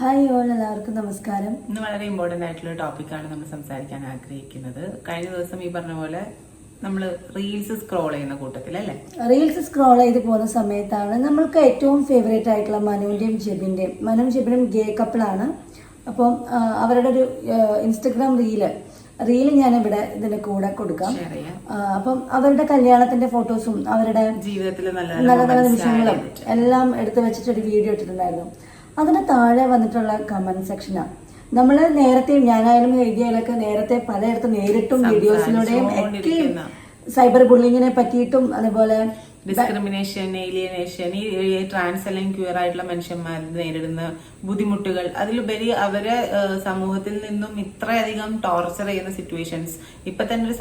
Hi all, എല്ലാവർക്കും നമസ്കാരം. ഇന്ന് വളരെ ഇമ്പോർട്ടന്റ് ആയിട്ടുള്ള ടോപ്പിക്കാണ് നമ്മൾ സംസാരിക്കാൻ ആഗ്രഹിക്കുന്നത്. കഴിഞ്ഞ ദിവസം ഈ പറഞ്ഞ പോലെ നമ്മൾ റീൽസ് സ്ക്രോൾ ചെയ്യുന്ന കൂട്ടത്തിൽ അല്ലേ, റീൽസ് സ്ക്രോൾ ചെയ്ത് പോകുന്ന സമയത്താണ് നമ്മൾക്ക് ഏറ്റവും ഫേവറേറ്റ് ആയിട്ടുള്ള മനുവിന്റെയും ജെബിനും ഗേ കപ്പിളാണ്. അപ്പം അവരുടെ ഒരു ഇൻസ്റ്റഗ്രാം റീല് ഞാൻ ഇവിടെ ഇതിന്റെ കൂടെ കൊടുക്കാം. അപ്പം അവരുടെ കല്യാണത്തിന്റെ ഫോട്ടോസും അവരുടെ ജീവിതത്തിലെ നല്ല നല്ല നിമിഷങ്ങളും എല്ലാം എടുത്തു വെച്ചിട്ടൊരു വീഡിയോ ഇട്ടിട്ടുണ്ടായിരുന്നു. അതിന് താഴെ വന്നിട്ടുള്ള കമന്റ് സെക്ഷനാണ്. നമ്മൾ നേരത്തെ ഞാനായാലും ഹെയ്ദിയായാലൊക്കെ നേരത്തെ പലയിടത്തും നേരിട്ടും വീഡിയോസിലൂടെയും ഒക്കെ സൈബർ ബുള്ളിങ്ങിനെ പറ്റിയിട്ടും അതുപോലെ ഡിസ്ക്രിമിനേഷൻ, ഏലിയനേഷൻ, ഈ ട്രാൻസ് അല്ലെങ്കിൽ ക്യൂർ ആയിട്ടുള്ള മനുഷ്യന്മാർ നേരിടുന്ന ബുദ്ധിമുട്ടുകൾ, അതിലുപരി അവരെ സമൂഹത്തിൽ നിന്നും ഇത്രയധികം ടോർച്ചർ ചെയ്യുന്ന സിറ്റുവേഷൻസ്, ഇപ്പൊ തന്നെ ഒരു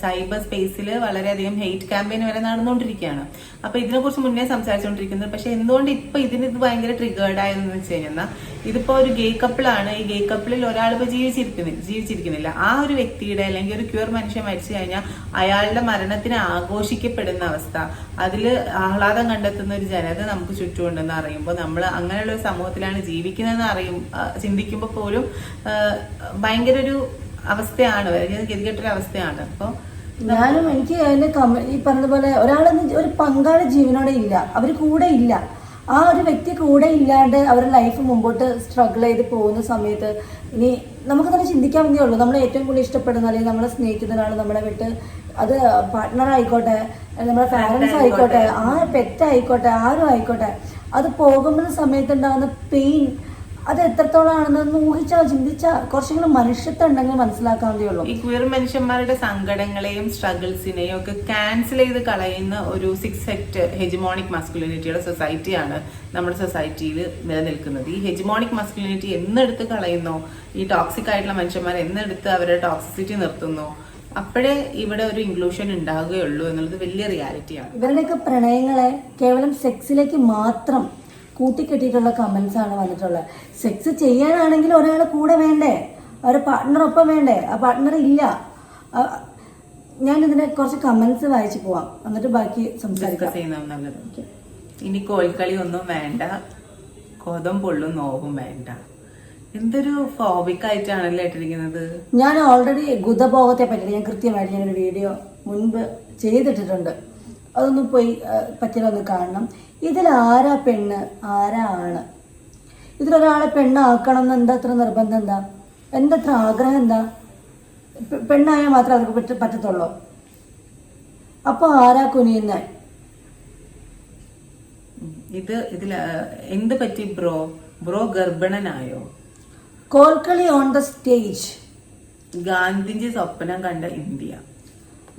സൈബർ സ്പേസിൽ വളരെയധികം ഹെയ്റ്റ് ക്യാമ്പയിൻ വരെ നടന്നുകൊണ്ടിരിക്കുകയാണ്. അപ്പൊ ഇതിനെ കുറിച്ച് മുന്നേ സംസാരിച്ചുകൊണ്ടിരിക്കുന്നത്. പക്ഷെ എന്തുകൊണ്ട് ഇപ്പൊ ഇത് ഭയങ്കര ട്രിഗേർഡ് ആയതെന്ന് വെച്ച് കഴിഞ്ഞാൽ, ഇതിപ്പോ ഒരു ഗേ കപ്പിളാണ്. ഈ ഗേ കപ്പിളിൽ ഒരാൾ ഇപ്പൊ ജീവിച്ചിരിക്കുന്നില്ല. ആ ഒരു വ്യക്തിയുടെ അല്ലെങ്കിൽ ഒരു ക്യൂർ മനുഷ്യൻ മരിച്ചു കഴിഞ്ഞാൽ അയാളുടെ മരണത്തിന് ആഘോഷിക്കപ്പെടുന്ന അവസ്ഥ, അതിൽ ആഹ്ലാദം കണ്ടെത്തുന്ന ഒരു ജനത നമുക്ക് ചുറ്റുമുണ്ടെന്ന് അറിയുമ്പോൾ, നമ്മൾ അങ്ങനെയുള്ള ഒരു സമൂഹത്തിലാണ് ജീവിക്കുന്നതെന്ന് ചിന്തിക്കുമ്പോൾ പോലും ഭയങ്കര ഒരു അവസ്ഥയാണ്, ഗതികെട്ടൊരു അവസ്ഥയാണ്. അപ്പോൾ ഞാനും എനിക്ക് അതിന്റെ ഈ പറഞ്ഞതുപോലെ ഒരു പങ്കാളി ജീവനോടെ ഇല്ല, അവർ കൂടെ ഇല്ല. ആ ഒരു വ്യക്തി കൂടെ ഇല്ലാണ്ട് അവരുടെ ലൈഫ് മുമ്പോട്ട് സ്ട്രഗിൾ ചെയ്ത് പോകുന്ന സമയത്ത് ഇനി നമുക്ക് തന്നെ ചിന്തിക്കാൻ വേണ്ടിയേ ഉള്ളൂ. നമ്മളെ ഏറ്റവും കൂടുതൽ ഇഷ്ടപ്പെടുന്ന അല്ലെങ്കിൽ നമ്മളെ സ്നേഹിക്കുന്ന ഒരാൾ നമ്മളെ വിട്ട്, അത് പാർട്ട്ണർ ആയിക്കോട്ടെ, നമ്മുടെ പാരൻസ് ആയിക്കോട്ടെ, ആ പെറ്റ് ആയിക്കോട്ടെ, ആരും ആയിക്കോട്ടെ, അത് പോകുന്ന സമയത്ത് ഉണ്ടാകുന്ന പെയിൻ അത് എത്രത്തോളാണെന്ന് ചിന്തിച്ചാൽ കുറച്ചെങ്കിലും മനുഷ്യത്വം ഉണ്ടെങ്കിൽ മനസ്സിലാക്കാവുന്നതേ ഉള്ളൂ. ഈ ക്വീർ മനുഷ്യന്മാരുടെ സങ്കടങ്ങളെയും സ്ട്രഗിൾസിനെയും ഒക്കെ ക്യാൻസൽ ചെയ്ത് കളയുന്ന ഒരു 6 സെക്ട് ഹെജിമോണിക് മസ്കുലിനിറ്റിയുടെ സൊസൈറ്റിയാണ് നമ്മുടെ സൊസൈറ്റിയിൽ നിലനിൽക്കുന്നത്. ഈ ഹെജിമോണിക് മസ്കുലിനിറ്റി എന്നെടുത്ത് കളയുന്നോ, ഈ ടോക്സിക് ആയിട്ടുള്ള മനുഷ്യന്മാർ എന്നെടുത്ത് അവരുടെ ടോക്സിസിറ്റി നിർത്തുന്നോ, അപ്പോഴേ ഇവിടെ ഒരു ഇൻക്ലൂഷൻ ഉണ്ടാവുകയുള്ളൂ എന്നുള്ളത് വലിയ റിയാലിറ്റിയാണ്. ഇവരുടെയൊക്കെ പ്രണയങ്ങളെ കേവലം സെക്സിലേക്ക് മാത്രം കൂട്ടിക്കെട്ടിയിട്ടുള്ള കമന്റ്സ് ആണ് വന്നിട്ടുള്ളത്. സെക്സ് ചെയ്യാനാണെങ്കിൽ ഒരാൾ കൂടെ വേണ്ടേ, ഒരു പാർട്ട്ണറൊപ്പം വേണ്ടേ? ആ പാർട്ട്ണർ ഇല്ല. ഞാൻ ഇതിനെ കുറച്ച് കമന്റ്സ് വായിച്ചു പോവാം, എന്നിട്ട് ബാക്കി സംസാരിക്കാം. നല്ലത്. ഇനി കോൽക്കളി ഒന്നും വേണ്ട, കൊതം പൊള്ളും നോവും വേണ്ട. എന്തൊരു ഫോബിക് ആയിട്ടാണല്ലേ ഇട്ടിരിക്കുന്നത്. ഞാൻ ഓൾറെഡി ഗുദഭോഗത്തെ പറ്റി ഞാൻ കൃത്യമായിട്ട് ഞാനൊരു വീഡിയോ മുൻപ് ചെയ്തിട്ടിട്ടുണ്ട്. അതൊന്നും പോയി പറ്റിയൊന്ന് കാണണം. ഇതിൽ ആരാ പെണ്ണ്, ആരാ ആണ്? ഇതിലൊരാളെ പെണ്ണാക്കണം എന്ന് എന്താ അത്ര നിർബന്ധം? എന്തത്ര ആഗ്രഹം? പെണ്ണായാൽ മാത്രമേ അവർക്ക് പറ്റത്തുള്ളൂ. അപ്പൊ ആരാ കുനിയുന്ന? ഇതില് എന്ത് പറ്റി ബ്രോ ഗർഭിണനായോ? Kolkali on the stage. Gandhiji സ്വപ്നം കണ്ട ഇന്ത്യ.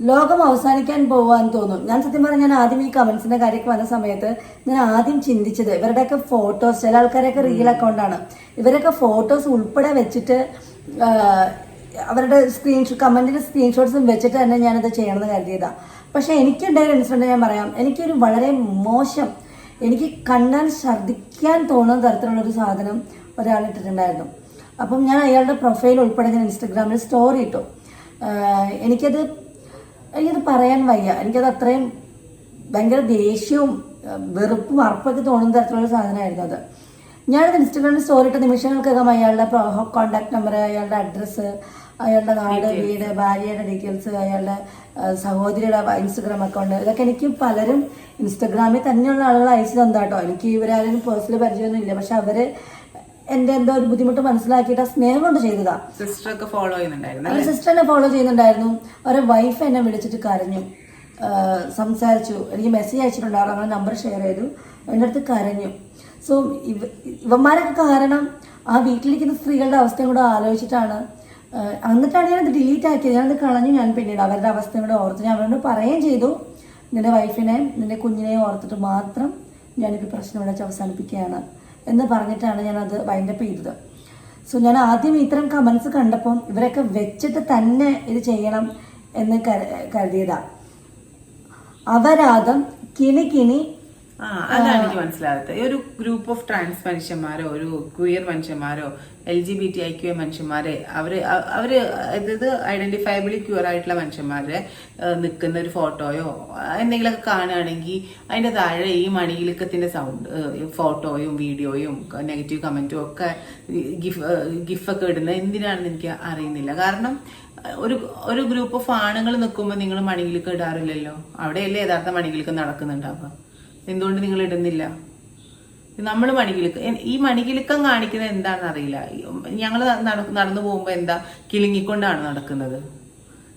ലോകം അവസാനിക്കാൻ പോവാന്ന് തോന്നും. ഞാൻ സത്യം പറഞ്ഞാൽ ഞാൻ ആദ്യം ഈ കമന്റ്സിന്റെ കാര്യമൊക്കെ വന്ന സമയത്ത് ഞാൻ ആദ്യം ചിന്തിച്ചത് ഇവരുടെയൊക്കെ ഫോട്ടോസ്, ചില ആൾക്കാരൊക്കെ റിയൽ അക്കൗണ്ടാണ്, ഇവരൊക്കെ ഫോട്ടോസ് ഉൾപ്പെടെ വെച്ചിട്ട് അവരുടെ കമന്റിന്റെ സ്ക്രീൻഷോട്ട്സും വെച്ചിട്ട് തന്നെ ഞാനത് ചെയ്യണമെന്ന് കരുതിയതാ. പക്ഷെ എനിക്കുണ്ടായ ഇൻസിഡന്റ് ഞാൻ പറയാം. എനിക്കൊരു വളരെ മോശം, എനിക്ക് കണ്ടാൽ ഛർദ്ദിക്കാൻ തോന്നുന്ന തരത്തിലുള്ളൊരു സാധനം ഒരാൾ ഇട്ടിട്ടുണ്ടായിരുന്നു. അപ്പം ഞാൻ അയാളുടെ പ്രൊഫൈൽ ഉൾപ്പെടെ ഞാൻ ഇൻസ്റ്റഗ്രാമിൽ സ്റ്റോറി ഇട്ടു. എനിക്കത് പറയാൻ വയ്യ. എനിക്കത് അത്രയും ഭയങ്കര ദേഷ്യവും വെറുപ്പും അറപ്പൊക്കെ തോന്നുന്ന തരത്തിലുള്ള സാധനമായിരുന്നു അത്. ഞാനത് ഇൻസ്റ്റഗ്രാമിൽ സ്റ്റോറി ഇട്ട നിമിഷങ്ങൾക്കകം അയാളുടെ കോണ്ടാക്ട് നമ്പർ, അയാളുടെ അഡ്രസ്സ്, അയാളുടെ നാട്, വീട്, ഭാര്യയുടെ ഡീറ്റെയിൽസ്, അയാളുടെ സഹോദരിയുടെ ഇൻസ്റ്റഗ്രാം അക്കൗണ്ട്, ഇതൊക്കെ എനിക്ക് പലരും ഇൻസ്റ്റഗ്രാമിൽ തന്നെയുള്ള ആളുകൾ അയച്ചു തന്നാട്ടോ. എനിക്ക് ഇവരാരും പേഴ്സണൽ പരിചയമൊന്നും ഇല്ല. പക്ഷെ അവര് എന്റെ എന്തോ ഒരു ബുദ്ധിമുട്ട് മനസ്സിലാക്കിയിട്ട് ആ സ്നേഹം കൊണ്ട് ചെയ്തതാ. സിസ്റ്റർ എന്നെ ഫോളോ ചെയ്യുന്നുണ്ടായിരുന്നു. അവരുടെ വൈഫ് എന്നെ വിളിച്ചിട്ട് കരഞ്ഞു, സംസാരിച്ചു, എനിക്ക് മെസ്സേജ് അയച്ചിട്ടുണ്ടായിരുന്നു, അങ്ങനെ നമ്പർ ഷെയർ ചെയ്തു, എൻ്റെ അടുത്ത് കരഞ്ഞു. സോ ഇവന്മാരൊക്കെ കാരണം ആ വീട്ടിലിരിക്കുന്ന സ്ത്രീകളുടെ അവസ്ഥയും കൂടെ ആലോചിച്ചിട്ടാണ്. എന്നിട്ടാണ് ഞാനത് ഡിലീറ്റ് ആക്കിയത്. ഞാനത് കളഞ്ഞു. ഞാൻ പിന്നീട് അവരുടെ അവസ്ഥയും കൂടെ ഓർത്ത് ഞാൻ അവരോട് പറയുകയും ചെയ്തു, നിന്റെ വൈഫിനെയും നിന്റെ കുഞ്ഞിനെയും ഓർത്തിട്ട് മാത്രം ഞാനിപ്പോൾ പ്രശ്നം ഇവിടെ അവസാനിപ്പിക്കുകയാണ് എന്ന് പറഞ്ഞിട്ടാണ് ഞാനത് വൈൻഡപ്പ് ചെയ്തത്. സോ ഞാൻ ആദ്യം ഇത്തരം കമന്റ്സ് കണ്ടപ്പോൾ ഇവരൊക്കെ വെച്ചിട്ട് തന്നെ ഇത് ചെയ്യണം എന്ന് കരുതിയതാ. അപരാധം കിണി അതാണ് എനിക്ക് മനസ്സിലാകാത്തത്. ഒരു ഗ്രൂപ്പ് ഓഫ് ട്രാൻസ് മനുഷ്യന്മാരോ ഒരു ക്വിയർ മനുഷ്യന്മാരോ LGBTIQ മനുഷ്യന്മാരെ അവര് അതായത് ഐഡന്റിഫയബിളി ക്യൂർ ആയിട്ടുള്ള മനുഷ്യന്മാരെ നിൽക്കുന്ന ഒരു ഫോട്ടോയോ എന്തെങ്കിലുമൊക്കെ കാണുകയാണെങ്കിൽ അതിന്റെ താഴെ ഈ മണികിലുക്കത്തിന്റെ സൗണ്ട് ഫോട്ടോയും വീഡിയോയും നെഗറ്റീവ് കമന്റും ഒക്കെ ഗിഫൊക്കെ ഇടുന്നത് എന്തിനാണെന്ന് എനിക്ക് അറിയുന്നില്ല. കാരണം ഒരു ഗ്രൂപ്പ് ഓഫ് ആണുങ്ങൾ നിൽക്കുമ്പോൾ നിങ്ങൾ മണികിലുക്കം ഇടാറില്ലല്ലോ. അവിടെയല്ലേ യഥാർത്ഥ മണികിലുക്കം നടക്കുന്നുണ്ടാവുക. എന്തുകൊണ്ട് നിങ്ങൾ ഇടുന്നില്ല? നമ്മൾ ഈ മണികിലുക്കം കാണിക്കുന്നത് എന്താണെന്ന് അറിയില്ല. ഞങ്ങൾ നടന്നു പോകുമ്പോ എന്താ കിളിങ്ങിക്കൊണ്ടാണ് നടക്കുന്നത്?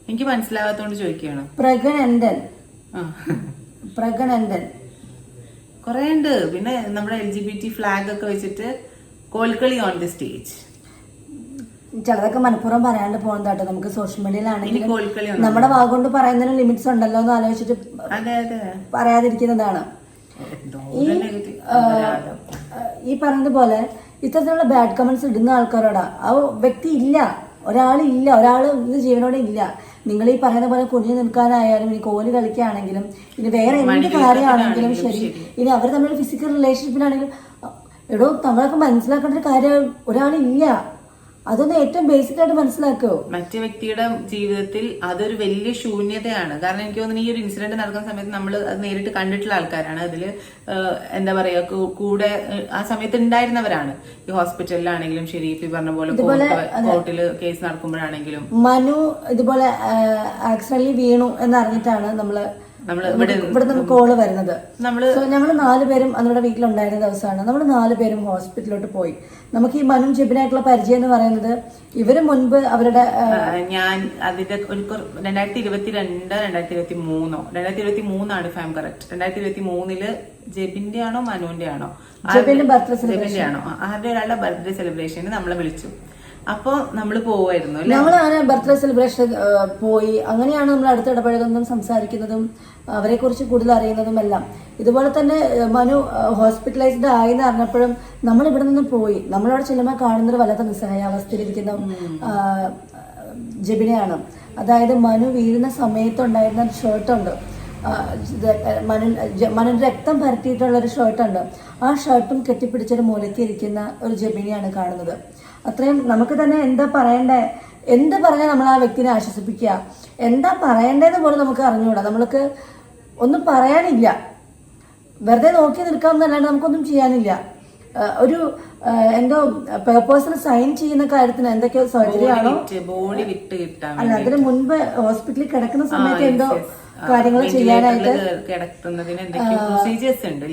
എനിക്ക് മനസ്സിലാകാത്തോണ്ട് ചോദിക്കുകയാണ്. കൊറേ ഉണ്ട്. പിന്നെ നമ്മുടെ LGBT ഫ്ലാഗ് ഒക്കെ വെച്ചിട്ട് കോൽക്കളി ഓൺ ദി സ്റ്റേജ്. ചിലതൊക്കെ മനഃപൂർവ്വം പറയാണ്ട് പോകുന്നതാട്ടോ. നമുക്ക് സോഷ്യൽ മീഡിയയിലാണെങ്കിലും നമ്മുടെ വാഗോണ്ട് പറയുന്നതിന് ലിമിറ്റ്സ് ഉണ്ടല്ലോ എന്ന് ആലോചിച്ചിട്ട് പറയാതിരിക്കുന്നതാണ്. ഈ പറഞ്ഞതുപോലെ ഇത്തരത്തിലുള്ള ബാഡ് കമന്റ്സ് ഇടുന്ന ആൾക്കാരോടാ ആ വ്യക്തി ഇല്ല, ഒരാൾ ഇന്ന് ജീവനോടെ ഇല്ല. നിങ്ങൾ ഈ പറയുന്ന പോലെ കുഞ്ഞു നിൽക്കാനായാലും ഇനി കോല് കളിക്കുകയാണെങ്കിലും ഇനി വേറെ എന്ത് കാര്യമാണെങ്കിലും ശരി, ഇനി അവർ തമ്മിൽ ഫിസിക്കൽ റിലേഷൻഷിപ്പിലാണെങ്കിലും എടോ നമ്മളൊക്കെ മനസ്സിലാക്കേണ്ട ഒരു കാര്യം ഒരാളില്ല. അതൊന്ന് ഏറ്റവും ബേസിക് ആയിട്ട് മനസ്സിലാക്കോ. മറ്റു വ്യക്തിയുടെ ജീവിതത്തിൽ അതൊരു വലിയ ശൂന്യതയാണ്. കാരണം എനിക്ക് തോന്നുന്നു ഈ ഒരു ഇൻസിഡന്റ് നടക്കുന്ന സമയത്ത് നമ്മൾ അത് നേരിട്ട് കണ്ടിട്ടുള്ള ആൾക്കാരാണ്. അതില് എന്താ പറയാ കൂടെ ആ സമയത്ത് ഉണ്ടായിരുന്നവരാണ്. ഈ ഹോസ്പിറ്റലിലാണെങ്കിലും ശരി, ഇപ്പൊ പറഞ്ഞ പോലെ കോർട്ടില് കേസ് നടക്കുമ്പോഴാണെങ്കിലും മനു ഇതുപോലെ ആക്സിഡന്റലി വീണു എന്നറിഞ്ഞിട്ടാണ് ഇവിടുന്ന് കോള് വരുന്നത്. ഞങ്ങൾ 4 പേരും നമ്മുടെ വീട്ടിലുണ്ടായിരുന്ന ദിവസമാണ്. നമ്മൾ 4 പേരും ഹോസ്പിറ്റലിലോട്ട് പോയി. നമുക്ക് ഈ മനും ജെബിനായിട്ടുള്ള പരിചയം എന്ന് പറയുന്നത് ഇവര് മുൻപ് അവരുടെ ഞാൻ അതിന്റെ ഒരു 2023 ഇഫ് ഐ ആം കറക്റ്റ്. 2023 ജെബിന്റെ ആണോ മനുവിന്റെ ആണോ ആരുടെ ഒരാളുടെ ബർത്ത്ഡേ സെലിബ്രേഷന് നമ്മളെ വിളിച്ചു. അപ്പൊ നമ്മള് പോവായിരുന്നു. ഞങ്ങളാണ് ബർത്ത്ഡേ സെലിബ്രേഷൻ പോയി. അങ്ങനെയാണ് നമ്മൾ അടുത്ത് ഇടപഴകുന്നതും സംസാരിക്കുന്നതും അവരെ കുറിച്ച് കൂടുതൽ അറിയുന്നതും എല്ലാം. ഇതുപോലെ തന്നെ മനു ഹോസ്പിറ്റലൈസ്ഡ് ആയി എന്ന് അറിഞ്ഞപ്പോഴും നമ്മൾ ഇവിടെ നിന്ന് പോയി. നമ്മളവിടെ ചെല്ലുമ്പോൾ കാണുന്നൊരു വല്ലാത്ത നിസ്സഹായാവസ്ഥയിലിരിക്കുന്ന ജെബിനെയാണ്. അതായത് മനു വീഴുന്ന സമയത്തുണ്ടായിരുന്ന ഷർട്ടുണ്ട്, മനുവിന്റെ രക്തം പരത്തിയിട്ടുള്ള ഒരു ഷർട്ടുണ്ട്. ആ ഷർട്ടും കെട്ടിപ്പിടിച്ചൊരു മൂലയ്ക്കിരിക്കുന്ന ഒരു ജെബിനെയാണ് കാണുന്നത്. അത്രയും നമുക്ക് തന്നെ എന്താ പറഞ്ഞാൽ നമ്മൾ ആ വ്യക്തിനെ ആശ്വസിപ്പിക്കുക, എന്താ പറയേണ്ടതെന്ന് പോലും നമുക്ക് അറിഞ്ഞുകൂടാ. നമ്മൾക്ക് ഒന്നും പറയാനില്ല, വെറുതെ നോക്കി നിൽക്കാമെന്നല്ലാണ്ട് നമുക്കൊന്നും ചെയ്യാനില്ല. ഒരു എന്തോ പേപ്പേഴ്സിന് സൈൻ ചെയ്യുന്ന കാര്യത്തിന് എന്തൊക്കെയോ സർജറി ആണോ അല്ല, അതിന് മുൻപ് ഹോസ്പിറ്റലിൽ കിടക്കുന്ന സമയത്ത് എന്തോ കാര്യങ്ങൾ ചെയ്യാനായിട്ട് കിടക്കുന്നതിന് എന്തൊക്കെയോ പ്രൊസീജിയേഴ്സ് ഉണ്ട്,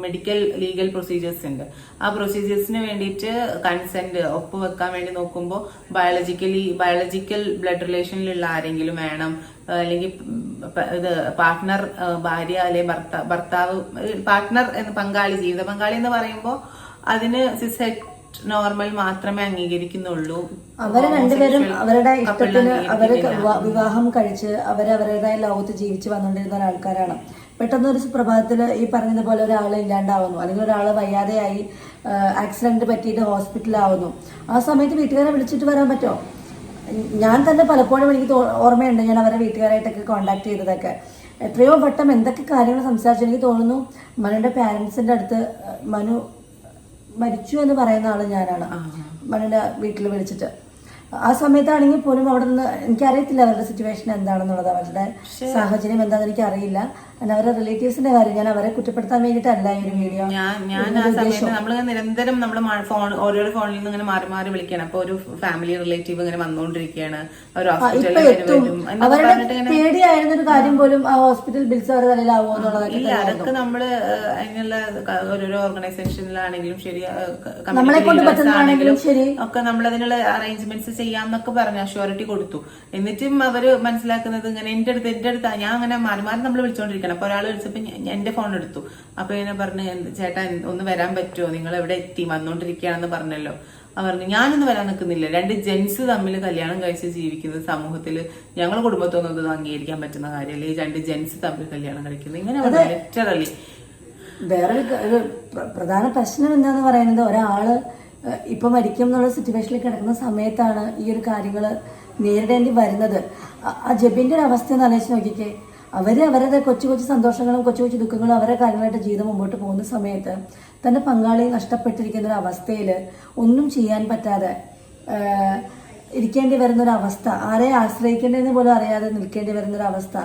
മെഡിക്കൽ ലീഗൽ പ്രൊസീജിയേഴ്സ് ഉണ്ട്. ആ പ്രൊസീജിയേഴ്സിന് വേണ്ടിയിട്ട് കൺസെന്റ് ഒപ്പുവെക്കാൻ വേണ്ടി നോക്കുമ്പോൾ ബയോളജിക്കൽ ബ്ലഡ് റിലേഷനിലുള്ള ആരെങ്കിലും വേണം, അല്ലെങ്കിൽ ഇത് പാർട്ട്ണർ ഭാര്യ അല്ലെങ്കിൽ ഭർത്താവ് പാർട്ട്ണർ പങ്കാളി ജീവിത പങ്കാളി എന്ന് പറയുമ്പോൾ അതിന് സിസെറ്റ് നോർമൽ മാത്രമേ അംഗീകരിക്കുന്നുള്ളൂ. അവര് രണ്ടുപേരും അവരുടെ ഇഷ്ടത്തിന് അവര് വിവാഹം കഴിച്ച് അവരവരുടേതായ ലോകത്ത് ജീവിച്ച് വന്നുകൊണ്ടിരുന്ന ആൾക്കാരാണ്. പെട്ടെന്ന് ഒരു സുപ്രഭാതത്തില് ഈ പറഞ്ഞതുപോലെ ഒരാൾ ഇല്ലാണ്ടാവുന്നു, അല്ലെങ്കിൽ ഒരാൾ വയ്യാതെയായി ആക്സിഡന്റ് പറ്റിയിട്ട് ഹോസ്പിറ്റലിലാവുന്നു. ആ സമയത്ത് വീട്ടുകാരെ വിളിച്ചിട്ട് വരാൻ പറ്റുമോ? ഞാൻ തന്നെ പലപ്പോഴും എനിക്ക് ഓർമ്മയുണ്ട്, ഞാൻ അവരെ വീട്ടുകാരായിട്ടൊക്കെ കോണ്ടാക്ട് ചെയ്തതൊക്കെ. എത്രയോ വട്ടം എന്തൊക്കെ കാര്യങ്ങൾ സംസാരിച്ചു. എനിക്ക് തോന്നുന്നു മനുവിന്റെ പാരന്റ്സിന്റെ അടുത്ത് മനു മരിച്ചു എന്ന് പറയുന്ന ആള് ഞാനാണ്. മനുവിന്റെ വീട്ടിൽ വിളിച്ചിട്ട് ആ സമയത്താണെങ്കിൽ പോലും അവിടെ നിന്ന് എനിക്കറിയത്തില്ല അവരുടെ സിറ്റുവേഷൻ എന്താണെന്നുള്ളത്, അവരുടെ സാഹചര്യം എന്താണെന്ന് എനിക്ക് അറിയില്ല. അവരുടെ റിലേറ്റീവ്സിന്റെ കാര്യം ഞാൻ അവരെ കുറ്റപ്പെടുത്താൻ വേണ്ടിയിട്ടല്ല ഈ ഒരു വീഡിയോ. ഞാൻ ആ സമയത്ത് നമ്മള് നിരന്തരം ഓരോ ഫോണിൽ നിന്ന് ഇങ്ങനെ മാറി മാറി വിളിക്കണം. അപ്പൊ ഒരു ഫാമിലി റിലേറ്റീവ് ഇങ്ങനെ വന്നുകൊണ്ടിരിക്കുകയാണ്. അവരുടെ പേടിയായിരുന്ന ഒരു കാര്യം പോലും ആ ഹോസ്പിറ്റൽ ബിൽസ് അവരുടെ തലയിലാവോ എന്നുള്ളതൊക്കെ. ഇല്ല, അതൊക്കെ നമ്മള് അതിനുള്ള ഓരോരോ ഓർഗനൈസേഷനിലാണെങ്കിലും ശരി, നമ്മളെ കൊണ്ട് പറ്റുന്നതാണെങ്കിലും ശരി ഒക്കെ നമ്മൾ അതിനുള്ള അറേഞ്ച്മെന്റ്സ് ചെയ്യാമെന്നൊക്കെ പറഞ്ഞ അഷ്യൂരിറ്റി കൊടുത്തു. എന്നിട്ടും അവര് മനസ്സിലാക്കുന്നത് ഇങ്ങനെ എന്റെ അടുത്ത് ഞാൻ അങ്ങനെ മാറി മാറി നമ്മൾ വിളിച്ചോണ്ടിരിക്കണം. അപ്പൊ ഒരാൾ വിളിച്ചപ്പോ എന്റെ ഫോൺ എടുത്തു. അപ്പൊ ഇങ്ങനെ പറഞ്ഞു, ചേട്ടാ ഒന്ന് വരാൻ പറ്റുമോ, നിങ്ങൾ എവിടെ എത്തി, വന്നോണ്ടിരിക്കുകയാണെന്ന് പറഞ്ഞല്ലോ. പറഞ്ഞു ഞാനൊന്നും വരാൻ നിൽക്കുന്നില്ല. 2 ജെൻസ് തമ്മിൽ കല്യാണം കഴിച്ച് ജീവിക്കുന്നത് സമൂഹത്തിൽ ഞങ്ങളുടെ കുടുംബത്തൊന്നും ഇത് അംഗീകരിക്കാൻ പറ്റുന്ന കാര്യമല്ല. ഈ 2 ജെൻസ് തമ്മിൽ കല്യാണം കഴിക്കുന്നത് ഇങ്ങനെ ലിറ്ററലി. വേറൊരു പ്രധാന പ്രശ്നം എന്താന്ന് പറയുന്നത്, ഒരാള് ഇപ്പൊ മരിക്കും എന്നുള്ള സിറ്റുവേഷനിൽ കിടക്കുന്ന സമയത്താണ് ഈ ഒരു കാര്യങ്ങൾ നേരിടേണ്ടി വരുന്നത്. ആ ജെബിന്റെ ഒരു അവസ്ഥ ഒന്ന് ആലോചിച്ച് നോക്കിക്കേ. അവരുടെ കൊച്ചു കൊച്ചു സന്തോഷങ്ങളും കൊച്ചു കൊച്ചു ദുഃഖങ്ങളും അവരുടെ കാര്യങ്ങളായിട്ട് ജീവിതം മുമ്പോട്ട് പോകുന്ന സമയത്ത് തന്റെ പങ്കാളിയെ നഷ്ടപ്പെട്ടിരിക്കുന്ന ഒരു അവസ്ഥയിൽ ഒന്നും ചെയ്യാൻ പറ്റാതെ ഇരിക്കേണ്ടി വരുന്നൊരവസ്ഥ, ആരെ ആശ്രയിക്കേണ്ടതെന്ന് പോലും അറിയാതെ നിൽക്കേണ്ടി വരുന്നൊരവസ്ഥ.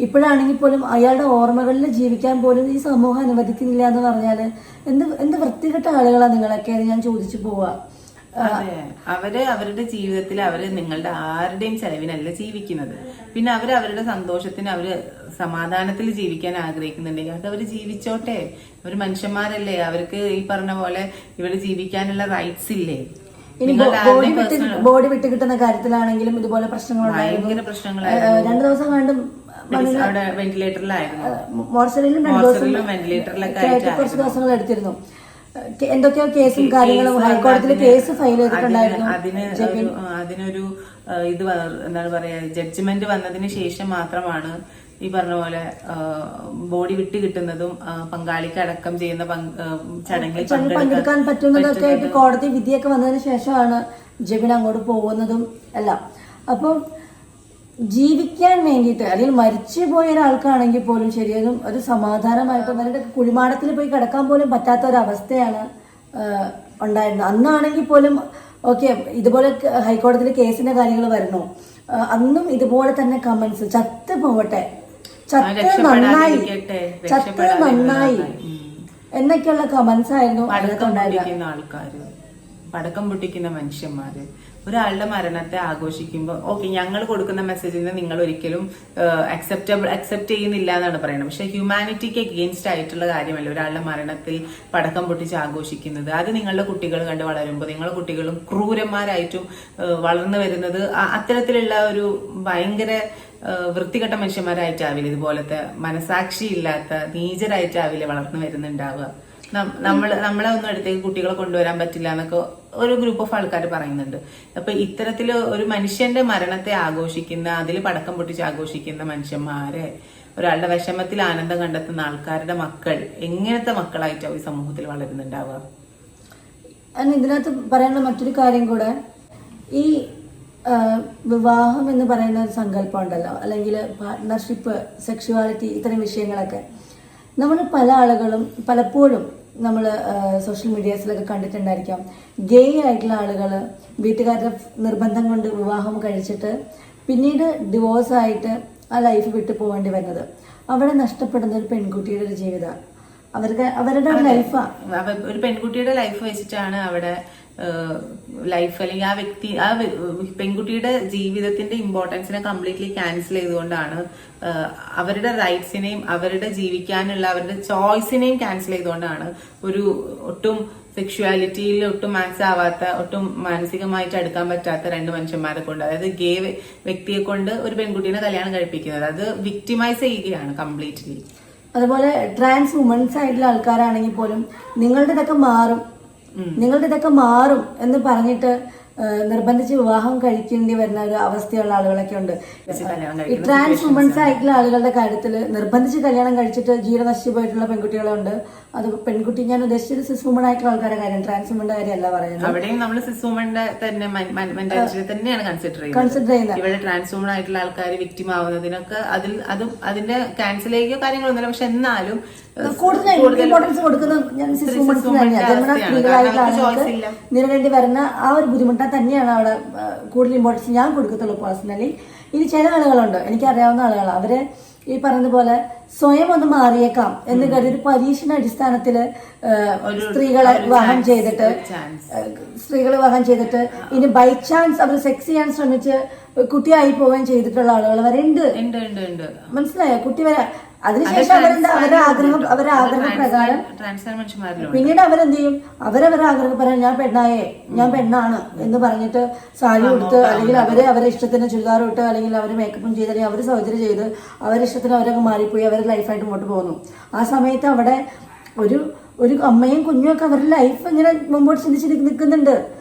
ഇപ്പോഴാണെങ്കിൽ പോലും അയാളുടെ ഓർമ്മകളിൽ ജീവിക്കാൻ പോലും ഈ സമൂഹം അനുവദിക്കുന്നില്ല എന്ന് പറഞ്ഞാൽ എന്ത് വൃത്തികെട്ട ആളുകളാണ് നിങ്ങളൊക്കെ ഞാൻ ചോദിച്ചു പോവാ. അതെ, അവരുടെ ജീവിതത്തിൽ അവര് നിങ്ങളുടെ ആരുടെയും ചെലവിനല്ല ജീവിക്കുന്നത്. പിന്നെ അവരുടെ സന്തോഷത്തിന് സമാധാനത്തിൽ ജീവിക്കാൻ ആഗ്രഹിക്കുന്നുണ്ടെങ്കിൽ അത് അവര് ജീവിച്ചോട്ടെ. അവര് മനുഷ്യന്മാരല്ലേ, അവർക്ക് ഈ പറഞ്ഞ പോലെ ഇവര് ജീവിക്കാനുള്ള റൈറ്റ്സ് ഇല്ലേ? ഇനി ബോഡി വിട്ട് കിട്ടുന്ന കാര്യത്തിലാണെങ്കിലും ഇതുപോലെ പ്രശ്നങ്ങളുണ്ടായിരുന്നു. 2 ദിവസം കണ്ടും വെന്റിലേറ്ററിലായിരുന്നു, മോർച്ചറിയിലും 2 ദിവസം കുറച്ച് ദിവസങ്ങൾ എടുത്തിരുന്നു. എന്തൊക്കെയോ കേസും കാര്യങ്ങളും ഹൈക്കോടതിയിൽ കേസ് ഫയൽ ചെയ്തിട്ടുണ്ടായിരുന്നു. അതിനൊരു എന്താണ് പറയാ, ജഡ്ജ്മെന്റ് വന്നതിന് ശേഷം മാത്രമാണ് ഈ പറഞ്ഞ പോലെ ബോഡി വിട്ട് കിട്ടുന്നതും പങ്കാളിക്ക് അടക്കം ചെയ്യുന്ന ചടങ്ങിൽ പങ്കെടുക്കാൻ പറ്റുന്നതൊക്കെ ആയിട്ട് കോടതി വിധിയൊക്കെ വന്നതിന് ശേഷമാണ് ജെബിൻ അങ്ങോട്ട് പോകുന്നതും എല്ലാം. അപ്പം ജീവിക്കാൻ വേണ്ടിയിട്ട് അല്ലെങ്കിൽ മരിച്ചു പോയ ഒരാൾക്കാണെങ്കിൽ പോലും ശരിയാലും ഒരു സമാധാനമായിട്ട് അവരുടെ കുഴിമാടത്തിൽ പോയി കിടക്കാൻ പോലും പറ്റാത്ത ഒരവസ്ഥയാണ് ഉണ്ടായിരുന്നത്. അന്നാണെങ്കിൽ പോലും ഓക്കെ, ഇതുപോലെ ഹൈക്കോടതിയിൽ കേസിന്റെ കാര്യങ്ങൾ വരണോ, അന്നും ഇതുപോലെ തന്നെ കമന്റ്സ് ചത്ത് പോവട്ടെ, ചത്ത് നന്നായി എന്നൊക്കെയുള്ള കമന്റ്സ് ആയിരുന്നു. പടക്കം പൊട്ടിക്കുന്ന മനുഷ്യന്മാര് ഒരാളുടെ മരണത്തെ ആഘോഷിക്കുമ്പോൾ ഓക്കെ, ഞങ്ങൾ കൊടുക്കുന്ന മെസ്സേജിനെ നിങ്ങൾ ഒരിക്കലും അക്സെപ്റ്റ് ചെയ്യുന്നില്ല എന്നാണ് പറയുന്നത്. പക്ഷെ ഹ്യൂമാനിറ്റിക്ക് അഗെയിൻസ്റ്റ് ആയിട്ടുള്ള കാര്യമല്ല ഒരാളുടെ മരണത്തിൽ പടക്കം പൊട്ടിച്ച് ആഘോഷിക്കുന്നത്. അത് നിങ്ങളുടെ കുട്ടികൾ കണ്ട് വളരുമ്പോൾ നിങ്ങളുടെ കുട്ടികളും ക്രൂരന്മാരായിട്ടും വളർന്നു വരുന്നത് അത്തരത്തിലുള്ള ഒരു ഭയങ്കര വൃത്തികെട്ട മനുഷ്യന്മാരായിട്ടാവില്ല, ഇതുപോലത്തെ മനസാക്ഷി ഇല്ലാത്ത നീചരായിട്ടാവില്ല വളർന്നു വരുന്നുണ്ടാവുക. നമ്മളെ ഒന്നും അടുത്തേക്ക് കുട്ടികളെ കൊണ്ടുവരാൻ പറ്റില്ല എന്നൊക്കെ ഒരു ഗ്രൂപ്പ് ഓഫ് ആൾക്കാർ പറയുന്നുണ്ട്. അപ്പൊ ഇത്തരത്തില് ഒരു മനുഷ്യന്റെ മരണത്തെ ആഘോഷിക്കുന്ന, അതിൽ പടക്കം പൊട്ടിച്ച് ആഘോഷിക്കുന്ന മനുഷ്യന്മാരെ, ഒരാളുടെ വിഷമത്തിൽ ആനന്ദം കണ്ടെത്തുന്ന ആൾക്കാരുടെ മക്കൾ എങ്ങനത്തെ മക്കളായിട്ടാവും ഈ സമൂഹത്തിൽ വളരുന്നുണ്ടാവുക? ഇതിനകത്ത് പറയാനുള്ള മറ്റൊരു കാര്യം കൂടെ, ഈ വിവാഹം എന്ന് പറയുന്ന ഒരു സങ്കല്പം ഉണ്ടല്ലോ, അല്ലെങ്കിൽ പാർട്ട്ണർഷിപ്പ്, സെക്ഷുവാലിറ്റി, ഇത്തരം വിഷയങ്ങളൊക്കെ നമ്മൾ പല ആളുകളും പലപ്പോഴും നമ്മൾ സോഷ്യൽ മീഡിയാസിലൊക്കെ കണ്ടിട്ടുണ്ടായിരിക്കാം. ഗേ ആയിട്ടുള്ള ആളുകൾ വീട്ടുകാരുടെ നിർബന്ധം കൊണ്ട് വിവാഹം കഴിച്ചിട്ട് പിന്നീട് ഡിവോഴ്സായിട്ട് ആ ലൈഫ് വിട്ടു പോകേണ്ടി വരുന്നത്. അവിടെ നഷ്ടപ്പെടുന്ന ഒരു പെൺകുട്ടിയുടെ ഒരു ജീവിതം, അവരുടെ ലൈഫാണ്. ഒരു പെൺകുട്ടിയുടെ ലൈഫ് വെച്ചിട്ടാണ് അവിടെ ലൈഫ്, അല്ലെങ്കിൽ ആ പെൺകുട്ടിയുടെ ജീവിതത്തിന്റെ ഇമ്പോർട്ടൻസിനെ കംപ്ലീറ്റ്ലി ക്യാൻസൽ ചെയ്തുകൊണ്ടാണ് അവരുടെ റൈറ്റ്സിനെയും അവരുടെ ജീവിക്കാനുള്ള അവരുടെ ചോയ്സിനെയും ക്യാൻസൽ ചെയ്തുകൊണ്ടാണ് ഒരു ഒട്ടും സെക്ഷുവാലിറ്റിയിൽ ഒട്ടും മാച്ച് ആവാത്ത, ഒട്ടും മാനസികമായിട്ട് അടുക്കാൻ പറ്റാത്ത 2 മനുഷ്യന്മാരെ കൊണ്ട്, അതായത് ഗേ വ്യക്തിയെ കൊണ്ട് ഒരു പെൺകുട്ടീനെ കല്യാണം കഴിപ്പിക്കുന്നത്. അത് വിക്ടിമൈസ് ചെയ്യുകയാണ് കംപ്ലീറ്റ്ലി. അതുപോലെ ട്രാൻസ് വുമൻസ് ആയിട്ടുള്ള ആൾക്കാരാണെങ്കിൽ പോലും നിങ്ങളുടെ ഇതൊക്കെ മാറും എന്ന് പറഞ്ഞിട്ട് നിർബന്ധിച്ച് വിവാഹം കഴിക്കേണ്ടി വരുന്ന ഒരു അവസ്ഥയുള്ള ആളുകളൊക്കെ ഉണ്ട്. ഈ ട്രാൻസ് വുമൻസ് ആയിട്ടുള്ള ആളുകളുടെ കാര്യത്തിൽ നിർബന്ധിച്ച് കല്യാണം കഴിച്ചിട്ട് ജീവൻ നശിച്ചു പോയിട്ടുള്ള പെൺകുട്ടികളുണ്ട്. അത് പെൺകുട്ടി, ഞാൻ ഉദ്ദേശിച്ചത് സിസ് വുമൺ ആയിട്ടുള്ള ആൾക്കാരുടെ കാര്യം, ട്രാൻസ് വുമന്റെ കാര്യമല്ല പറയുന്നത്. അവിടെയും നമ്മൾ സിസ് വുമന്റെ തന്നെ മെന്റാലിറ്റി തന്നെയാണ് കൺസിഡർ ചെയ്യുന്നത്. ഇവിടെ ട്രാൻസ് വുമൺ ആയിട്ടുള്ള ആൾക്കാർ വിക്ടിം ആവുന്നതിനൊക്കെ അതിന്റെ ക്യാൻസൽ ചെയ്യുകയോ കാര്യങ്ങളൊന്നുമില്ല. പക്ഷെ എന്നാലും കൂടുതൽ ഇമ്പോർട്ടൻസ് കൊടുക്കുന്നത് ഞാൻ സിസ് വുമൻസ് തന്നെയാണ്. സ്ത്രീകളായിട്ടുള്ള ആളുകൾക്ക് നേരിടേണ്ടി വരുന്ന ആ ഒരു ബുദ്ധിമുട്ട് തന്നെയാണ് അവിടെ കൂടുതൽ ഇമ്പോർട്ടൻസ് ഞാൻ കൊടുക്കത്തുള്ളൂ പേഴ്സണലി. ഇനി ചില ആളുകളുണ്ട്, എനിക്കറിയാവുന്ന ആളുകൾ, അവര് ഈ പറഞ്ഞതുപോലെ സ്വയം ഒന്ന് മാറിയേക്കാം എന്ന് കരുതി ഒരു പരീക്ഷണ അടിസ്ഥാനത്തില് സ്ത്രീകളെ വിവാഹം ചെയ്തിട്ട് ഇനി ബൈ ചാൻസ് അവർ സെക്സ് ചെയ്യാൻ ശ്രമിച്ച് കുട്ടിയായി പോവുകയും ചെയ്തിട്ടുള്ള ആളുകൾ വരെ ഉണ്ട്. മനസ്സിലായോ? കുട്ടി വരെ അതിനുശേഷം അവരുടെ ആഗ്രഹ പ്രകാരം പിന്നീട് അവരെന്ത് ചെയ്യും, അവരവരുടെ ആഗ്രഹപ്രകാരം ഞാൻ പെണ്ണാണ് എന്ന് പറഞ്ഞിട്ട് സാരി കൊടുത്ത്, അല്ലെങ്കിൽ അവരെ ഇഷ്ടത്തിന് ചുരിദാർ ഇട്ട്, അല്ലെങ്കിൽ അവർ മേക്കപ്പും ചെയ്ത്, അല്ലെങ്കിൽ അവർ സർജറി ചെയ്ത് അവരുടെ ഇഷ്ടത്തിന് അവരൊക്കെ മാറിപ്പോയി അവരുടെ ലൈഫായിട്ട് മുമ്പോട്ട് പോകുന്നു. ആ സമയത്ത് അവിടെ ഒരു അമ്മയും കുഞ്ഞും ഒക്കെ അവരുടെ ലൈഫ് ഇങ്ങനെ മുമ്പോട്ട് ചിന്തിച്ച് നിൽക്കുന്നുണ്ട്.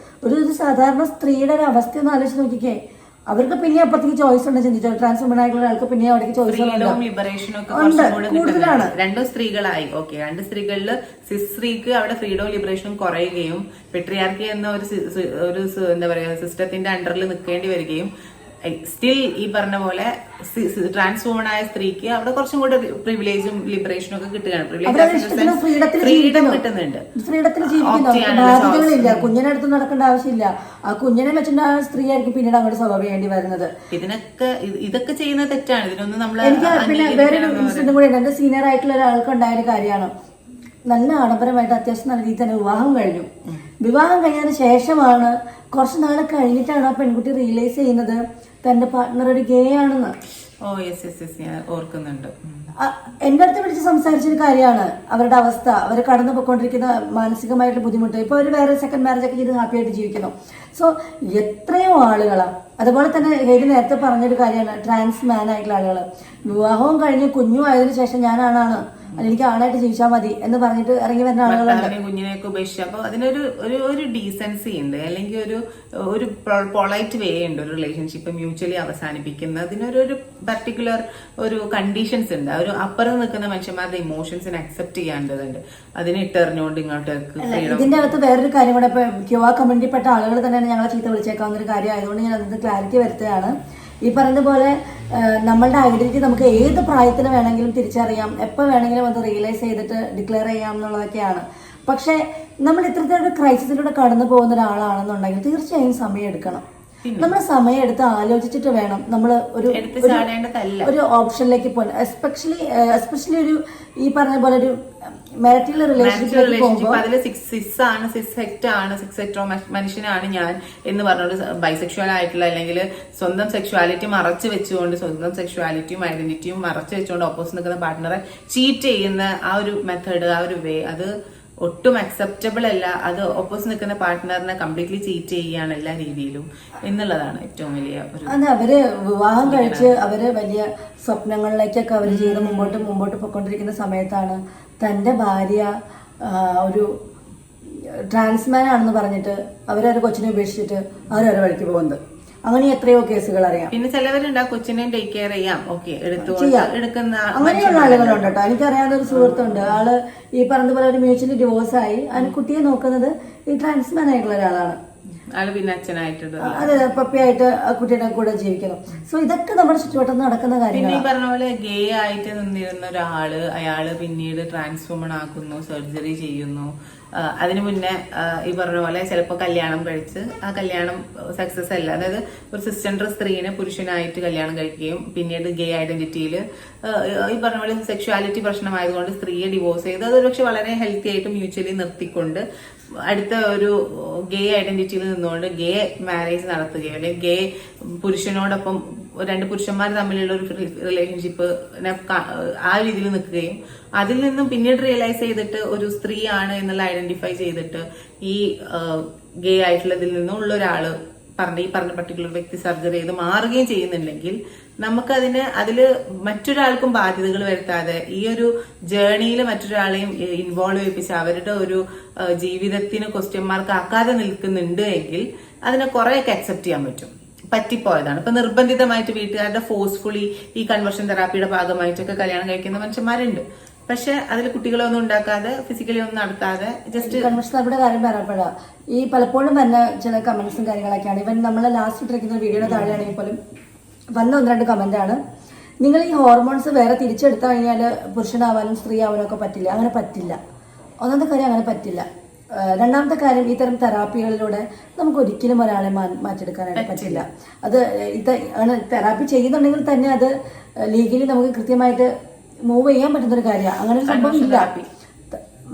ഒരു സാധാരണ സ്ത്രീയുടെ ഒരു അവസ്ഥ ഒന്ന് ആലോചിച്ച് നോക്കിക്കേ. അവർക്ക് പിന്നെ അപ്പുറത്തേക്ക് ചോയ്സ് ഉണ്ട്. ചിന്തിച്ചോ, ട്രാൻസ് വുമൺ ആയിട്ടുള്ള ആൾക്ക് പിന്നെ അവിടേക്ക് ചോയ്സ് കൂടുതലാണ്. 2 സ്ത്രീകളായി, ഓക്കെ, 2 സ്ത്രീകളില് സിസ് സ്ത്രീക്ക് അവിടെ ഫ്രീഡവും ലിബറേഷനും കുറയുകയും പെട്രിയാർക്കി എന്ന ഒരു എന്താ പറയാ സിസ്റ്റത്തിന്റെ അണ്ടറിൽ നിൽക്കേണ്ടി വരികയും സ്റ്റിൽ ഈ പറഞ്ഞ പോലെ ട്രാൻസ് വുമൺ ആയ സ്ത്രീക്ക് അവിടെ കുറച്ചും കൂടെ പ്രിവിലേജും ലിബറേഷനും ഒക്കെ കിട്ടുകയാണ്. ഫ്രീഡം കിട്ടുന്നുണ്ട്, ഫ്രീഡത്തിൽ ജീവിക്കുന്നു, ബാധ്യതകളില്ല, കുഞ്ഞിനെ അടുത്ത് നടക്കേണ്ട ആവശ്യമില്ല. ആ കുഞ്ഞിനെ വെച്ചിട്ട് ആ സ്ത്രീ ആയിരിക്കും പിന്നീട് അങ്ങോട്ട് സ്വഭാവം ചെയ്യേണ്ടി വരുന്നത്. ഇതൊക്കെ ചെയ്യുന്നത് തെറ്റാണ്. ഇതിനൊന്നും നമ്മൾ എനിക്ക് പിന്നെ വേറൊരു ഇൻസിഡന്റ് കൂടി ഉണ്ട്. എന്റെ സീനിയർ ആയിട്ടുള്ള ഒരാൾക്ക് ഉണ്ടായ ഒരു കാര്യമാണ്. നല്ല ആഡംബരമായിട്ട് അത്യാവശ്യം നല്ല രീതിയിൽ തന്നെ വിവാഹം കഴിഞ്ഞു. വിവാഹം കഴിഞ്ഞതിന് ശേഷമാണ് കുറച്ച് നാൾ കഴിഞ്ഞിട്ടാണ് ആ പെൺകുട്ടി റിയലൈസ് ചെയ്യുന്നത് തന്റെ പാർട്ട്ണർ ഒരു ഗേ ആണെന്ന്. ഞാൻ ഓർക്കുന്നുണ്ട്. എന്റെ അടുത്ത് വിളിച്ച് സംസാരിച്ചൊരു കാര്യമാണ് അവരുടെ അവസ്ഥ, അവർ കടന്നു പോയിക്കൊണ്ടിരിക്കുന്ന മാനസികമായിട്ടുള്ള ബുദ്ധിമുട്ട്. ഇപ്പൊ അവർ വേറെ സെക്കൻഡ് മാരേജ് ഒക്കെ ചെയ്ത് ഹാപ്പി ആയിട്ട് ജീവിക്കുന്നു. സോ എത്രയോ ആളുകളാണ്. അതുപോലെ തന്നെ ഹേരി നേരത്തെ പറഞ്ഞൊരു കാര്യമാണ് ട്രാൻസ് മാൻ ആയിട്ടുള്ള ആളുകൾ. വിവാഹവും കഴിഞ്ഞ് കുഞ്ഞും ആയതിനു ശേഷം ഞാനാണ് അല്ലെങ്കിൽ ആണായിട്ട് ജീവിച്ചാൽ മതി എന്ന് പറഞ്ഞിട്ട് ഇറങ്ങി വരുന്ന ആളുകളുണ്ട്. കുഞ്ഞിനെയൊക്കെ ഉപേക്ഷിച്ചു. അപ്പൊ അതിനൊരു ഒരു ഡീസൻസി ഉണ്ട്, അല്ലെങ്കിൽ ഒരു പൊളൈറ്റ് വേ ഉണ്ട് ഒരു റിലേഷൻഷിപ്പ് മ്യൂച്വലി അവസാനിപ്പിക്കുന്ന. അതിനൊരു പർട്ടിക്കുലർ ഒരു കണ്ടീഷൻസ് ഉണ്ട്. ഒരു അപ്പുറം നിൽക്കുന്ന മനുഷ്യന്മാരുടെ ഇമോഷൻസിനെ അക്സെപ്റ്റ് ചെയ്യാണ്ടതുണ്ട്. അതിനെ ഇട്ടെറിഞ്ഞുകൊണ്ട് ഇങ്ങോട്ടേക്ക്. ഇതിന്റെ അകത്ത് വേറൊരു കാര്യം കൂടെ, ഇപ്പൊ ക്യുവ കമ്മ്യൂണിറ്റിപ്പെട്ട ആളുകൾ തന്നെയാണ് ഞങ്ങളെ ചീത്ത വിളിച്ചേക്കാവുന്ന ഒരു കാര്യം ആയതുകൊണ്ട് ഞാൻ അതിന് ക്ലാരിറ്റി വരുത്തുകയാണ്. ഈ പറയുന്ന പോലെ നമ്മളുടെ ഐഡന്റിറ്റി നമുക്ക് ഏത് പ്രായത്തിന് വേണമെങ്കിലും തിരിച്ചറിയാം, എപ്പോൾ വേണമെങ്കിലും അത് റിയലൈസ് ചെയ്തിട്ട് ഡിക്ലെയർ ചെയ്യാം എന്നുള്ളതൊക്കെയാണ്. പക്ഷെ നമ്മൾ ഇത്തരത്തിലൊരു ക്രൈസിസിലൂടെ കടന്നു പോകുന്ന ഒരാളാണെന്നുണ്ടെങ്കിൽ തീർച്ചയായും സമയം എടുക്കണം. നമ്മൾ സമയം എടുത്ത് ആലോചിച്ചിട്ട് വേണം നമ്മൾ ഒരു ഓപ്ഷനിലേക്ക് പോകാൻ. എസ്പെഷ്യലി ഒരു ഈ പറഞ്ഞ പോലെ ഒരു മാരിറ്റൽ റിലേഷൻഷിപ്പിലേക്ക് പോകുമ്പോൾ അതിൽ സിക്സ് ഹെക്ടോ മനുഷ്യനാണ് ഞാൻ എന്ന് പറഞ്ഞൊരു ബൈസെക്ഷുവൽ ആയിട്ടുള്ള, അല്ലെങ്കിൽ സ്വന്തം സെക്ഷുവാലിറ്റി മറച്ചു വെച്ചുകൊണ്ട്, സ്വന്തം സെക്ഷുവാലിറ്റിയും ഐഡന്റിറ്റിയും മറച്ചു വെച്ചുകൊണ്ട് ഓപ്പോസിറ്റ് നിൽക്കുന്ന പാർട്ട്ണറെ ചീറ്റ് ചെയ്യുന്ന ആ ഒരു മെത്തേഡ്, ആ ഒരു വേ, അത് ഒട്ടും അക്സെപ്റ്റബിൾ അല്ല. അത് ഓപ്പോസിറ്റ് നിൽക്കുന്ന പാർട്ട്ണറിനെ കംപ്ലീറ്റ്ലി ചീറ്റ് ചെയ്യുകയാണ് എല്ലാ രീതിയിലും എന്നുള്ളതാണ് ഏറ്റവും വലിയ ഒരു. അതെ, അവര് വിവാഹം കഴിച്ച് അവര് വലിയ സ്വപ്നങ്ങളിലേക്കൊക്കെ അവര് ജീവിതം മുമ്പോട്ട് പോയിക്കൊണ്ടിരിക്കുന്ന സമയത്താണ് തന്റെ ഭാര്യ ഒരു ട്രാൻസ്മാൻ ആണെന്ന് പറഞ്ഞിട്ട് അവരൊരു കൊച്ചിനെ ഉപേക്ഷിച്ചിട്ട് അവരൊരു വഴിക്ക് പോകുന്നത്. അങ്ങനെ എത്രയോ കേസുകൾ അറിയാം. പിന്നെ ചിലവരുണ്ട് ആ കൊച്ചിനെ ടേക്ക് കെയർ ചെയ്യാം, ഓക്കെ എടുക്കുന്ന അങ്ങനെയുള്ള ആളുകളുണ്ട് കേട്ടോ. എനിക്കറിയാവുന്ന ഒരു സുഹൃത്തുണ്ട്. ആള് ഈ പറഞ്ഞതുപോലെ ഒരു മ്യൂച്വലി ഡിവോഴ്സ് ആയി. അതിന് കുട്ടിയെ നോക്കുന്നത് ഈ ട്രാൻസ്മാൻ ആയിട്ടുള്ള ഒരാളാണ്. ആള് പിന്നെ അച്ഛനായിട്ട് അതെ, പപ്പിയായിട്ട് ആ കുട്ടിയുടെ കൂടെ ജീവിക്കുന്നു. സോ ഇതൊക്കെ നമ്മുടെ ചുറ്റുവട്ടം നടക്കുന്ന കാര്യം. പിന്നെ ഈ പറഞ്ഞ പോലെ ഗേ ആയിട്ട് നിന്നിരുന്ന ഒരാള് അയാള് പിന്നീട് ട്രാൻസ്ഫോമൺ ആക്കുന്നു, സർജറി ചെയ്യുന്നു. അതിനു മുന്നേ ഈ പറഞ്ഞ പോലെ ചിലപ്പോൾ കല്യാണം കഴിച്ച് ആ കല്യാണം സക്സസ് അല്ല. അതായത് ഒരു സിസ്റ്റൻഡർ സ്ത്രീനെ പുരുഷനായിട്ട് കല്യാണം കഴിക്കുകയും പിന്നീട് ഗേ ഐഡന്റിറ്റിയിൽ ഈ പറഞ്ഞ പോലെ സെക്ഷുവാലിറ്റി പ്രശ്നമായതുകൊണ്ട് സ്ത്രീയെ ഡിവോഴ്സ് ചെയ്ത് അതൊരു പക്ഷെ വളരെ ഹെൽത്തി ആയിട്ട് മ്യൂച്വലി നിർത്തിക്കൊണ്ട് അടുത്ത ഒരു ഗേ ഐഡന്റിറ്റിയിൽ നിന്നുകൊണ്ട് ഗേ മാരേജ് നടത്തുകയോ അല്ലെങ്കിൽ ഗേ പുരുഷനോടൊപ്പം രണ്ട് പുരുഷന്മാർ തമ്മിലുള്ള ഒരു റിലേഷൻഷിപ്പ് ആ രീതിയിൽ നിൽക്കുകയും അതിൽ നിന്നും പിന്നീട് റിയലൈസ് ചെയ്തിട്ട് ഒരു സ്ത്രീയാണ് എന്നുള്ള ഐഡന്റിഫൈ ചെയ്തിട്ട് ഈ ഗേ ആയിട്ടുള്ളതിൽ നിന്നുള്ള ഒരാള് ഈ പറഞ്ഞ പർട്ടിക്കുലർ വ്യക്തി സർജറി ചെയ്ത് മാറുകയും ചെയ്യുന്നുണ്ടെങ്കിൽ അതില് മറ്റൊരാൾക്കും ബാധ്യതകൾ വരുത്താതെ ഈ ഒരു ജേർണിയിൽ മറ്റൊരാളെയും ഇൻവോൾവ് ചെയ്യിപ്പിച്ച് അവരുടെ ഒരു ജീവിതത്തിന് ക്വസ്റ്റ്യൻ മാർക്ക് ആക്കാതെ നിൽക്കുന്നുണ്ട് എങ്കിൽ അതിനെ കുറെയൊക്കെ അക്സെപ്റ്റ് ചെയ്യാൻ പറ്റും. പറ്റിപ്പോയതാണ്. ഇപ്പൊ നിർബന്ധിതമായിട്ട് വീട്ടുകാരുടെ ഫോഴ്സ്ഫുള്ളി ഈ കൺവേർഷൻ തെറാപ്പിയുടെ ഭാഗമായിട്ടൊക്കെ കല്യാണം കഴിക്കുന്ന മനുഷ്യന്മാരുണ്ട്. പക്ഷെ അതിൽ കുട്ടികളൊന്നും ഉണ്ടാക്കാതെ ഫിസിക്കലി ഒന്നും നടത്താതെ ജസ്റ്റ് കൺവേർഷൻ തെറാപ്പിയുടെ കാര്യം പറയപ്പെടാം. ഈ പലപ്പോഴും വന്ന ചില കമന്റ്സും കാര്യങ്ങളൊക്കെയാണ്. ഇവൻ നമ്മളെ ലാസ്റ്റ് ഇട്ടിരിക്കുന്ന വീഡിയോയുടെ താഴെയാണെങ്കിൽ പോലും വന്ന 1-2 കമന്റാണ്. നിങ്ങൾ ഈ ഹോർമോൺസ് വേറെ തിരിച്ചെടുത്തു കഴിഞ്ഞാൽ പുരുഷനാവാനും സ്ത്രീ ആവാനും ഒക്കെ പറ്റില്ല. അങ്ങനെ പറ്റില്ല. ഒന്നാമത്തെ കാര്യം അങ്ങനെ പറ്റില്ല. രണ്ടാമത്തെ കാര്യം ഇത്തരം തെറാപ്പികളിലൂടെ നമുക്ക് ഒരിക്കലും ഒരാളെ മാറ്റിയെടുക്കാനായിട്ട് പറ്റില്ല. അത് തെറാപ്പി ചെയ്യുന്നുണ്ടെങ്കിൽ തന്നെ അത് ലീഗലി നമുക്ക് കൃത്യമായിട്ട് മൂവ് ചെയ്യാൻ പറ്റുന്നൊരു കാര്യമാണ്. അങ്ങനെ ഒരു സംഭവം ഇല്ല.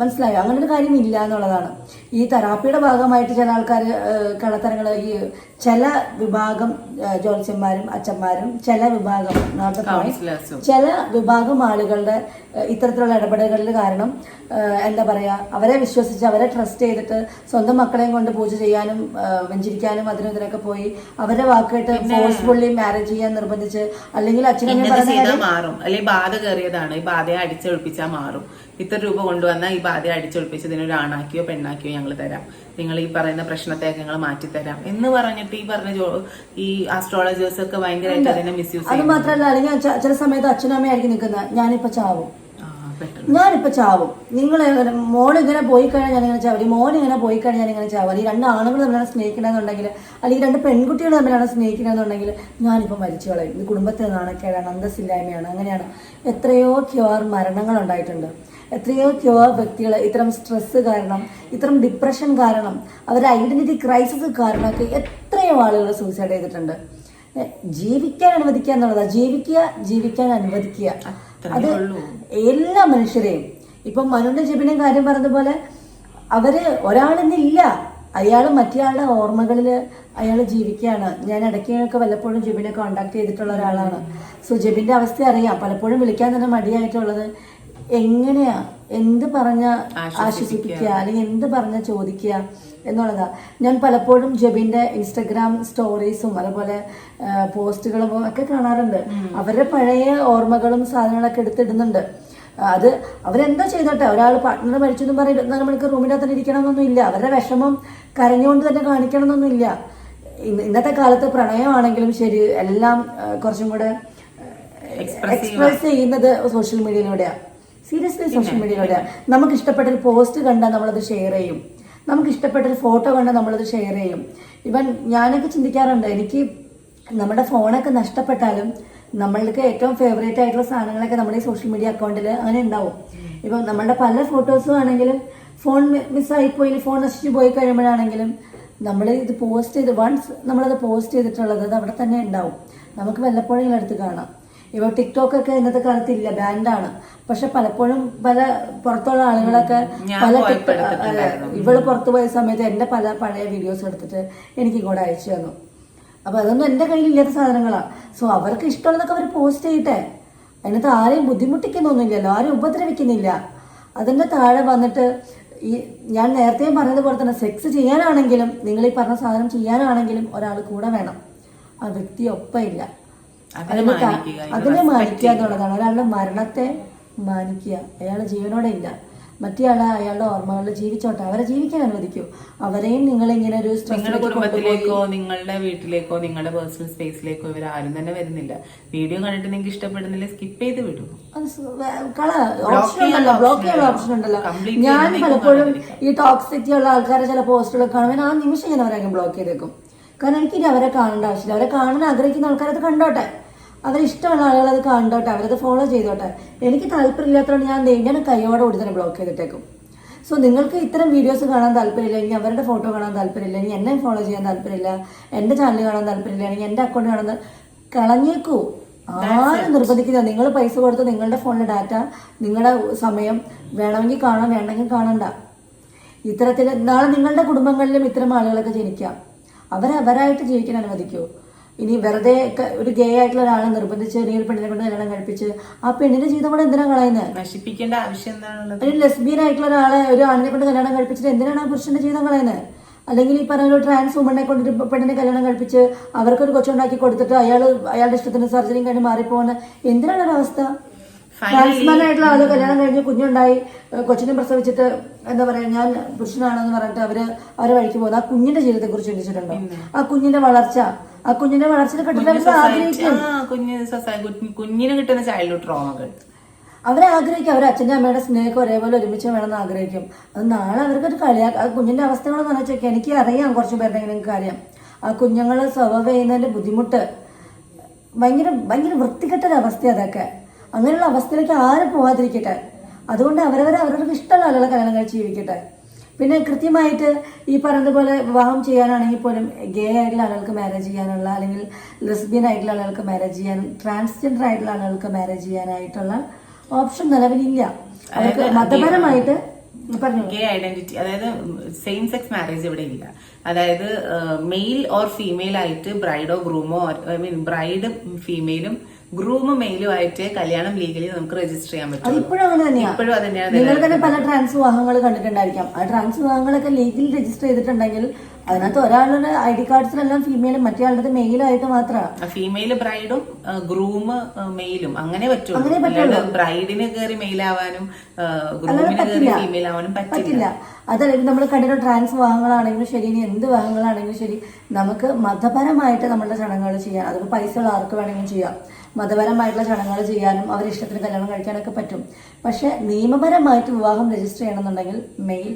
മനസ്സിലായോ? അങ്ങനെ ഒരു കാര്യം ഇല്ല എന്നുള്ളതാണ്. ഈ തെറാപ്പിയുടെ ഭാഗമായിട്ട് ചില ആൾക്കാർ കള്ളത്തരങ്ങൾ, ഈ ചില വിഭാഗം ജ്യോത്സ്യന്മാരും അച്ഛന്മാരും ചില വിഭാഗം ചില വിഭാഗം ആളുകളുടെ ഇത്തരത്തിലുള്ള ഇടപെടലുകളിൽ കാരണം എന്താ പറയാ, അവരെ വിശ്വസിച്ച് അവരെ ട്രസ്റ്റ് ചെയ്തിട്ട് സ്വന്തം മക്കളെയും കൊണ്ട് പൂജ ചെയ്യാനും വെഞ്ചിരിക്കാനും അതിനും ഇതിനൊക്കെ പോയി അവരുടെ വാക്കായിട്ട് ഫോഴ്സ്ഫുള്ളി മാരേജ് ചെയ്യാൻ നിർബന്ധിച്ച്, അല്ലെങ്കിൽ അച്ഛനും മാറും, അല്ലെങ്കിൽ ബാധ കയറിയതാണ് ഈ ബാധയെ അടിച്ചൊളിപ്പിച്ചാൽ മാറും, ഇത്ര രൂപ കൊണ്ടുവന്നാൽ ഈ ബാധയെ അടിച്ചൊളിപ്പിച്ച് ഇതിനൊരു ആണാക്കിയോ പെണ്ണാക്കിയോ ഞങ്ങൾ തരാം, നിങ്ങൾ ഈ പറയുന്ന പ്രശ്നത്തെയൊക്കെ ഞങ്ങൾ മാറ്റിത്തരാം എന്ന് പറഞ്ഞിട്ട് ഈ പറഞ്ഞ ഈ ആസ്ട്രോളജേഴ്സ് ഒക്കെ ഭയങ്കരമായിട്ട് അതിനെ മിസ്യൂസ് ചെയ്യും. അത് മാത്രമല്ല, അല്ലെങ്കിൽ ചില സമയത്ത് അച്ഛനും അമ്മയായിരിക്കും നിൽക്കുന്നത്, ഞാനിപ്പോ ചാവും, ഞാനിപ്പോ ചാവും. നിങ്ങൾ മോൾ ഇങ്ങനെ പോയി കഴിഞ്ഞാൽ ഞാനിങ്ങനെ ചാവും, മോൻ ഇങ്ങനെ പോയി കഴിഞ്ഞാൽ ഞാനിങ്ങനെ ചാവും. ഈ രണ്ട് ആണുങ്ങൾ തമ്മിലാണ് സ്നേഹിക്കണമെന്നുണ്ടെങ്കിൽ, അല്ലെങ്കിൽ രണ്ട് പെൺകുട്ടികൾ തമ്മിലാണ് സ്നേഹിക്കണമെന്നുണ്ടെങ്കിൽ ഞാനിപ്പോൾ മരിച്ചു കളയും. ഇത് കുടുംബത്തിൽ നാണക്കേടാണ്, അന്തസ്സില്ലായ്മയാണ്. അങ്ങനെയാണ് എത്രയോ ക്യൂർ മരണങ്ങൾ ഉണ്ടായിട്ടുണ്ട്. എത്രയോ ക്യൂർ വ്യക്തികൾ ഇത്തരം സ്ട്രെസ് കാരണം, ഇത്തരം ഡിപ്രഷൻ കാരണം, അവരുടെ ഐഡന്റിറ്റി ക്രൈസിസ് കാരണമൊക്കെ എത്രയോ ആളുകൾ സൂസൈഡ് ചെയ്തിട്ടുണ്ട്. ജീവിക്കാൻ അനുവദിക്കുക എന്നുള്ളതാ. ജീവിക്കാൻ അനുവദിക്കുക, അത് എല്ലാ മനുഷ്യരെയും. ഇപ്പം മനുവിന്റെ ജെബിനെയും കാര്യം പറഞ്ഞതുപോലെ അവര് ഒരാളിന്നില്ല, അയാൾ മറ്റേയാളുടെ ഓർമ്മകളിൽ അയാൾ ജീവിക്കുകയാണ്. ഞാൻ ഇടയ്ക്കൊക്കെ വല്ലപ്പോഴും ജെബിനെ കോണ്ടാക്ട് ചെയ്തിട്ടുള്ള ഒരാളാണ്. സോ ജെബിന്റെ അവസ്ഥ അറിയാം. പലപ്പോഴും വിളിക്കാൻ തന്നെ മടിയായിട്ടുള്ളത് എങ്ങനെയാ, എന്ത് പറഞ്ഞ ആശ്വസിപ്പിക്കുക, അല്ലെങ്കിൽ എന്ത് പറഞ്ഞ ചോദിക്കുക എന്നുള്ളതാ. ഞാൻ പലപ്പോഴും ജെബിന്റെ ഇൻസ്റ്റഗ്രാം സ്റ്റോറീസും അതുപോലെ പോസ്റ്റുകളും ഒക്കെ കാണാറുണ്ട്. അവരുടെ പഴയ ഓർമ്മകളും സാധനങ്ങളൊക്കെ എടുത്തിടുന്നുണ്ട്. അത് അവരെന്തോ ചെയ്തോട്ടെ, ഒരാൾ പാർട്ട്ണർ മരിച്ചെന്നും പറയും 24 മണിക്കൂർ റൂമിനകത്ത് തന്നെ ഇരിക്കണമെന്നൊന്നും ഇല്ല. അവരുടെ വിഷമം കരഞ്ഞുകൊണ്ട് തന്നെ കാണിക്കണമെന്നൊന്നും ഇല്ല. ഇന്നത്തെ കാലത്ത് പ്രണയമാണെങ്കിലും ശരി, എല്ലാം കുറച്ചും കൂടെ എക്സ്പ്രസ് ചെയ്യുന്നത് സോഷ്യൽ മീഡിയയിലൂടെയാണ്. സീരിയസ്ലി സോഷ്യൽ മീഡിയയിലൂടെയാണ്. നമുക്ക് ഇഷ്ടപ്പെട്ട ഒരു പോസ്റ്റ് കണ്ടാൽ നമ്മളത് ഷെയർ ചെയ്യും, നമുക്ക് ഇഷ്ടപ്പെട്ട ഒരു ഫോട്ടോ കണ്ടാൽ നമ്മളത് ഷെയർ ചെയ്യും. ഇവൻ ഞാനൊക്കെ ചിന്തിക്കാറുണ്ട്, എനിക്ക് നമ്മുടെ ഫോണൊക്കെ നഷ്ടപ്പെട്ടാലും നമ്മൾക്ക് ഏറ്റവും ഫേവറേറ്റ് ആയിട്ടുള്ള സാധനങ്ങളൊക്കെ നമ്മുടെ ഈ സോഷ്യൽ മീഡിയ അക്കൗണ്ടിൽ അങ്ങനെ ഉണ്ടാവും. ഇപ്പം നമ്മളുടെ പല ഫോട്ടോസും ആണെങ്കിലും ഫോൺ മിസ്സായിപ്പോയി, ഫോൺ നശിച്ചു പോയി കഴിയുമ്പോഴാണെങ്കിലും നമ്മൾ ഇത് പോസ്റ്റ് ചെയ്ത് നമ്മളത് പോസ്റ്റ് ചെയ്തിട്ടുള്ളത് അത് അവിടെ തന്നെ ഉണ്ടാവും. നമുക്ക് വല്ലപ്പോഴും എടുത്ത് കാണാം. ഇപ്പോൾ ടിക്ടോക്കൊക്കെ ഇന്നത്തെ കാലത്ത് ഇല്ല, ബാൻഡാണ്. പക്ഷെ പലപ്പോഴും പല പുറത്തുള്ള ആളുകളൊക്കെ ഇവള് പുറത്തു പോയ സമയത്ത് എൻ്റെ പല പഴയ വീഡിയോസ് എടുത്തിട്ട് എനിക്ക് ഇങ്ങോട്ട് അയച്ചു തന്നു. അപ്പൊ അതൊന്നും എൻ്റെ കയ്യിലില്ലാത്ത സാധനങ്ങളാണ്. സോ അവർക്ക് ഇഷ്ടമുള്ളതൊക്കെ അവർ പോസ്റ്റ് ചെയ്യട്ടെ. അതിനകത്ത് ആരെയും ബുദ്ധിമുട്ടിക്കുന്നൊന്നുമില്ലല്ലോ, ആരും ഉപദ്രവിക്കുന്നില്ല. അതിൻ്റെ താഴെ വന്നിട്ട് ഈ ഞാൻ നേരത്തെ പറഞ്ഞതുപോലെ തന്നെ സെക്സ് ചെയ്യാനാണെങ്കിലും നിങ്ങൾ ഈ പറഞ്ഞ സാധനം ചെയ്യാനാണെങ്കിലും ഒരാൾ കൂടെ വേണം. ആ വ്യക്തി ഒപ്പമില്ല. അതിനെ മാനിക്കുക എന്നുള്ളതാണ്. ഒരാളുടെ മരണത്തെ മാനിക്കുക. അയാൾ ജീവനോടെ ഇല്ല, മറ്റേയാളെ അയാളുടെ ഓർമ്മകളിൽ ജീവിച്ചോട്ടെ, അവരെ ജീവിക്കാൻ അനുവദിക്കൂ. അവരെയും നിങ്ങൾ ഇങ്ങനെ ഒരു നിങ്ങളുടെ കുടുംബത്തിലേക്കോ നിങ്ങളുടെ വീട്ടിലേക്കോ നിങ്ങളുടെ പേഴ്സണൽ സ്പേസിലേക്കോ ഇവർ ആരും തന്നെ വരുന്നില്ല. വീഡിയോ കണ്ടിട്ട് നിങ്ങൾക്ക് ഇഷ്ടപ്പെടുന്നില്ല, സ്കിപ്പ് ചെയ്ത് വിടും. ബ്ലോക്ക് ചെയ്യാനുള്ള ഓപ്ഷൻ ഉണ്ടല്ലോ. ഞാൻ പലപ്പോഴും ഈ ടോക്സിറ്റി ഉള്ള ആൾക്കാരെ ചില പോസ്റ്റുകളൊക്കെ കാണുമ്പോൾ ആ നിമിഷം ഞാൻ അവരെ ബ്ലോക്ക് ചെയ്തേക്കും. കാരണം എനിക്കിനി അവരെ കാണേണ്ട ആവശ്യമില്ല. അവരെ കാണാൻ ആഗ്രഹിക്കുന്ന ആൾക്കാരത് കണ്ടോട്ടെ, അവരിഷ്ടമുള്ള ആളുകൾ അത് കണ്ടോട്ടെ, അവരത് ഫോളോ ചെയ്തോട്ടെ. എനിക്ക് താല്പര്യമില്ലാത്തതുകൊണ്ട് ഞാൻ കൈയോടെ കൂടി തന്നെ ബ്ലോക്ക് ചെയ്തിട്ടേക്കും. സോ നിങ്ങൾക്ക് ഇത്തരം വീഡിയോസ് കാണാൻ താല്പര്യമില്ല, ഇനി അവരുടെ ഫോട്ടോ കാണാൻ താല്പര്യമില്ല, ഇനി എന്നെ ഫോളോ ചെയ്യാൻ താല്പര്യമില്ല, എൻ്റെ ചാനൽ കാണാൻ താല്പര്യമില്ല, അല്ലെങ്കിൽ എൻ്റെ അക്കൗണ്ട് കാണാൻ കളഞ്ഞേക്കൂ. ആരും നിർബന്ധിക്കില്ല. നിങ്ങൾ പൈസ കൊടുത്ത് നിങ്ങളുടെ ഫോണിലെ ഡാറ്റ, നിങ്ങളുടെ സമയം വേണമെങ്കിൽ കാണാൻ, വേണമെങ്കിൽ കാണണ്ട. ഇത്തരത്തിൽ നാളെ നിങ്ങളുടെ കുടുംബങ്ങളിലും ഇത്തരം ആളുകളൊക്കെ ജനിക്കാം. അവരായിട്ട് ജീവിക്കാൻ അനുവദിക്കൂ. ഇനി വെറുതെ ഒരു ഗേ ആയിട്ടുള്ള ഒരാളെ നിർബന്ധിച്ച് ഒരു പെണ്ണിനെ കൊണ്ട് കല്യാണം കഴിപ്പിച്ച് ആ പെണ്ണിന്റെ ജീവിതം കൂടെ എന്തിനാ കളയുന്നത്? നശിപ്പിക്കേണ്ട ആവശ്യം എന്താണുള്ളത്? ഒരു ലെസ്ബിയൻ ആയിട്ടുള്ള ഒരാളെ ഒരു ആണിനെ കൊണ്ട് കല്യാണം കഴിപ്പിച്ചിട്ട് എന്തിനാണ് ആ പുരുഷന്റെ ജീവിതം കളയുന്നത്? അല്ലെങ്കിൽ ഈ പറഞ്ഞ ഒരു ട്രാൻസ് വുമണിനെ കൊണ്ട് പെണ്ണിനെ കല്യാണം കഴിപ്പിച്ച് അവർക്കൊരു കൊച്ചുണ്ടാക്കി കൊടുത്തിട്ട് അയാളുടെ ഇഷ്ടത്തിന് സർജറിയും കഴിഞ്ഞ് മാറിപ്പോകുന്ന എന്തിനാണ് ഒരു അവസ്ഥ? ട്രാൻസ്മാൻ ആയിട്ടുള്ള ആള് കല്യാണം കഴിഞ്ഞ് കുഞ്ഞുണ്ടായി കൊച്ചിനെ പ്രസവിച്ചിട്ട് എന്താ പറയാ ഞാൻ പുരുഷനാണെന്ന് പറഞ്ഞിട്ട് അവരെ വഴിക്ക് പോകുന്നത് ആ കുഞ്ഞിന്റെ ജീവിതത്തെ കുറിച്ച് ചിന്തിച്ചിട്ടുണ്ടോ? ആ കുഞ്ഞിന്റെ വളർച്ച കുഞ്ഞിന് കിട്ടുന്ന ചൈൽഡ്ഹുഡ് ട്രോമകൾ അവരെ ആഗ്രഹിക്കും. അവരെ അച്ഛൻ്റെ അമ്മയുടെ സ്നേഹം ഒരേപോലെ ഒരുമിച്ച് വേണമെന്ന് ആഗ്രഹിക്കും. അത് നാളെ അവർക്കൊരു ആ കുഞ്ഞിന്റെ അവസ്ഥകളെന്ന് വെച്ചൊക്കെ എനിക്ക് അറിയാം. കുറച്ച് പേരുടെ നിങ്ങൾക്ക് അറിയാം. ആ കുഞ്ഞുങ്ങൾ സർവൈവ് ചെയ്യുന്നതിന്റെ ബുദ്ധിമുട്ട് ഭയങ്കര വൃത്തികെട്ടൊരവസ്ഥ. അതൊക്കെ അങ്ങനെയുള്ള അവസ്ഥയിലേക്ക് ആരും പോകാതിരിക്കട്ടെ. അതുകൊണ്ട് അവരവർക്ക് ഇഷ്ടമുള്ള ആളുകളെ കല്യാണം കഴിച്ച് ജീവിക്കട്ടെ. പിന്നെ കൃത്യമായിട്ട് ഈ പറഞ്ഞതുപോലെ വിവാഹം ചെയ്യാനാണെങ്കിൽ പോലും ഗേ ആയിട്ടുള്ള ആളുകൾക്ക് മാരേജ് ചെയ്യാനുള്ള, അല്ലെങ്കിൽ ലെസ്ബിയൻ ആയിട്ടുള്ള ആളുകൾക്ക് മാരേജ് ചെയ്യാൻ, ട്രാൻസ്ജെൻഡർ ആയിട്ടുള്ള ആളുകൾക്ക് മാരേജ് ചെയ്യാനായിട്ടുള്ള ഓപ്ഷൻ നിലവിലില്ല. അവർക്ക് മതപരമായിട്ട് ഗേ ഐഡന്റിറ്റി, അതായത് സെയിം സെക്സ് മാരേജ് ഇവിടെ ഇല്ല. അതായത് മെയിൽ ഓർ ഫീമെയിൽ ആയിട്ട് ബ്രൈഡോ ഗ്രൂമോ, ബ്രൈഡ് ഫീമെയിലും ഗ്രൂമ് മെയിലും ആയിട്ട് കല്യാണം ലീഗലി നമുക്ക് രജിസ്റ്റർ ചെയ്യാൻ പറ്റും. ഇപ്പോഴും അങ്ങനെ തന്നെയാണ്. നിങ്ങൾ തന്നെ പല ട്രാൻസ് വിവാഹങ്ങൾ കണ്ടിട്ടുണ്ടായിരിക്കാം. ആ ട്രാൻസ് വിവാഹങ്ങളൊക്കെ ലീഗലി രജിസ്റ്റർ ചെയ്തിട്ടുണ്ടെങ്കിൽ അതിനകത്ത് ഒരാളുടെ ID കാർഡ്സിലെല്ലാം ഫീമെയിലും മറ്റേ മെയിലും ആയിട്ട് മാത്രമാണ്. ഫീമെയിൽ ബ്രൈഡും ഗ്രൂമ് മെയിലും അങ്ങനെ പറ്റുള്ളൂ. ബ്രൈഡിന് കയറി മെയിലാവാനും ഗ്രൂമിന് കയറി ഫീമെയിൽ ആവാനും പറ്റില്ല. അതല്ലെങ്കിൽ നമ്മൾ കണ്ടിട്ട് ട്രാൻസ് വിവാഹങ്ങളാണെങ്കിലും ശരി, ഇനി എന്ത് വിവാഹങ്ങളാണെങ്കിലും ശരി, നമുക്ക് മതപരമായിട്ട് നമ്മളുടെ ചടങ്ങുകൾ ചെയ്യാം. അതിപ്പോൾ പൈസ ഉള്ള ആർക്ക് വേണമെങ്കിലും ചെയ്യാം. മതപരമായിട്ടുള്ള ചടങ്ങുകൾ ചെയ്യാനും അവരുടെ ഇഷ്ടത്തിന് കല്യാണം കഴിക്കാനൊക്കെ പറ്റും. പക്ഷെ നിയമപരമായിട്ട് വിവാഹം രജിസ്റ്റർ ചെയ്യണമെന്നുണ്ടെങ്കിൽ മെയിൽ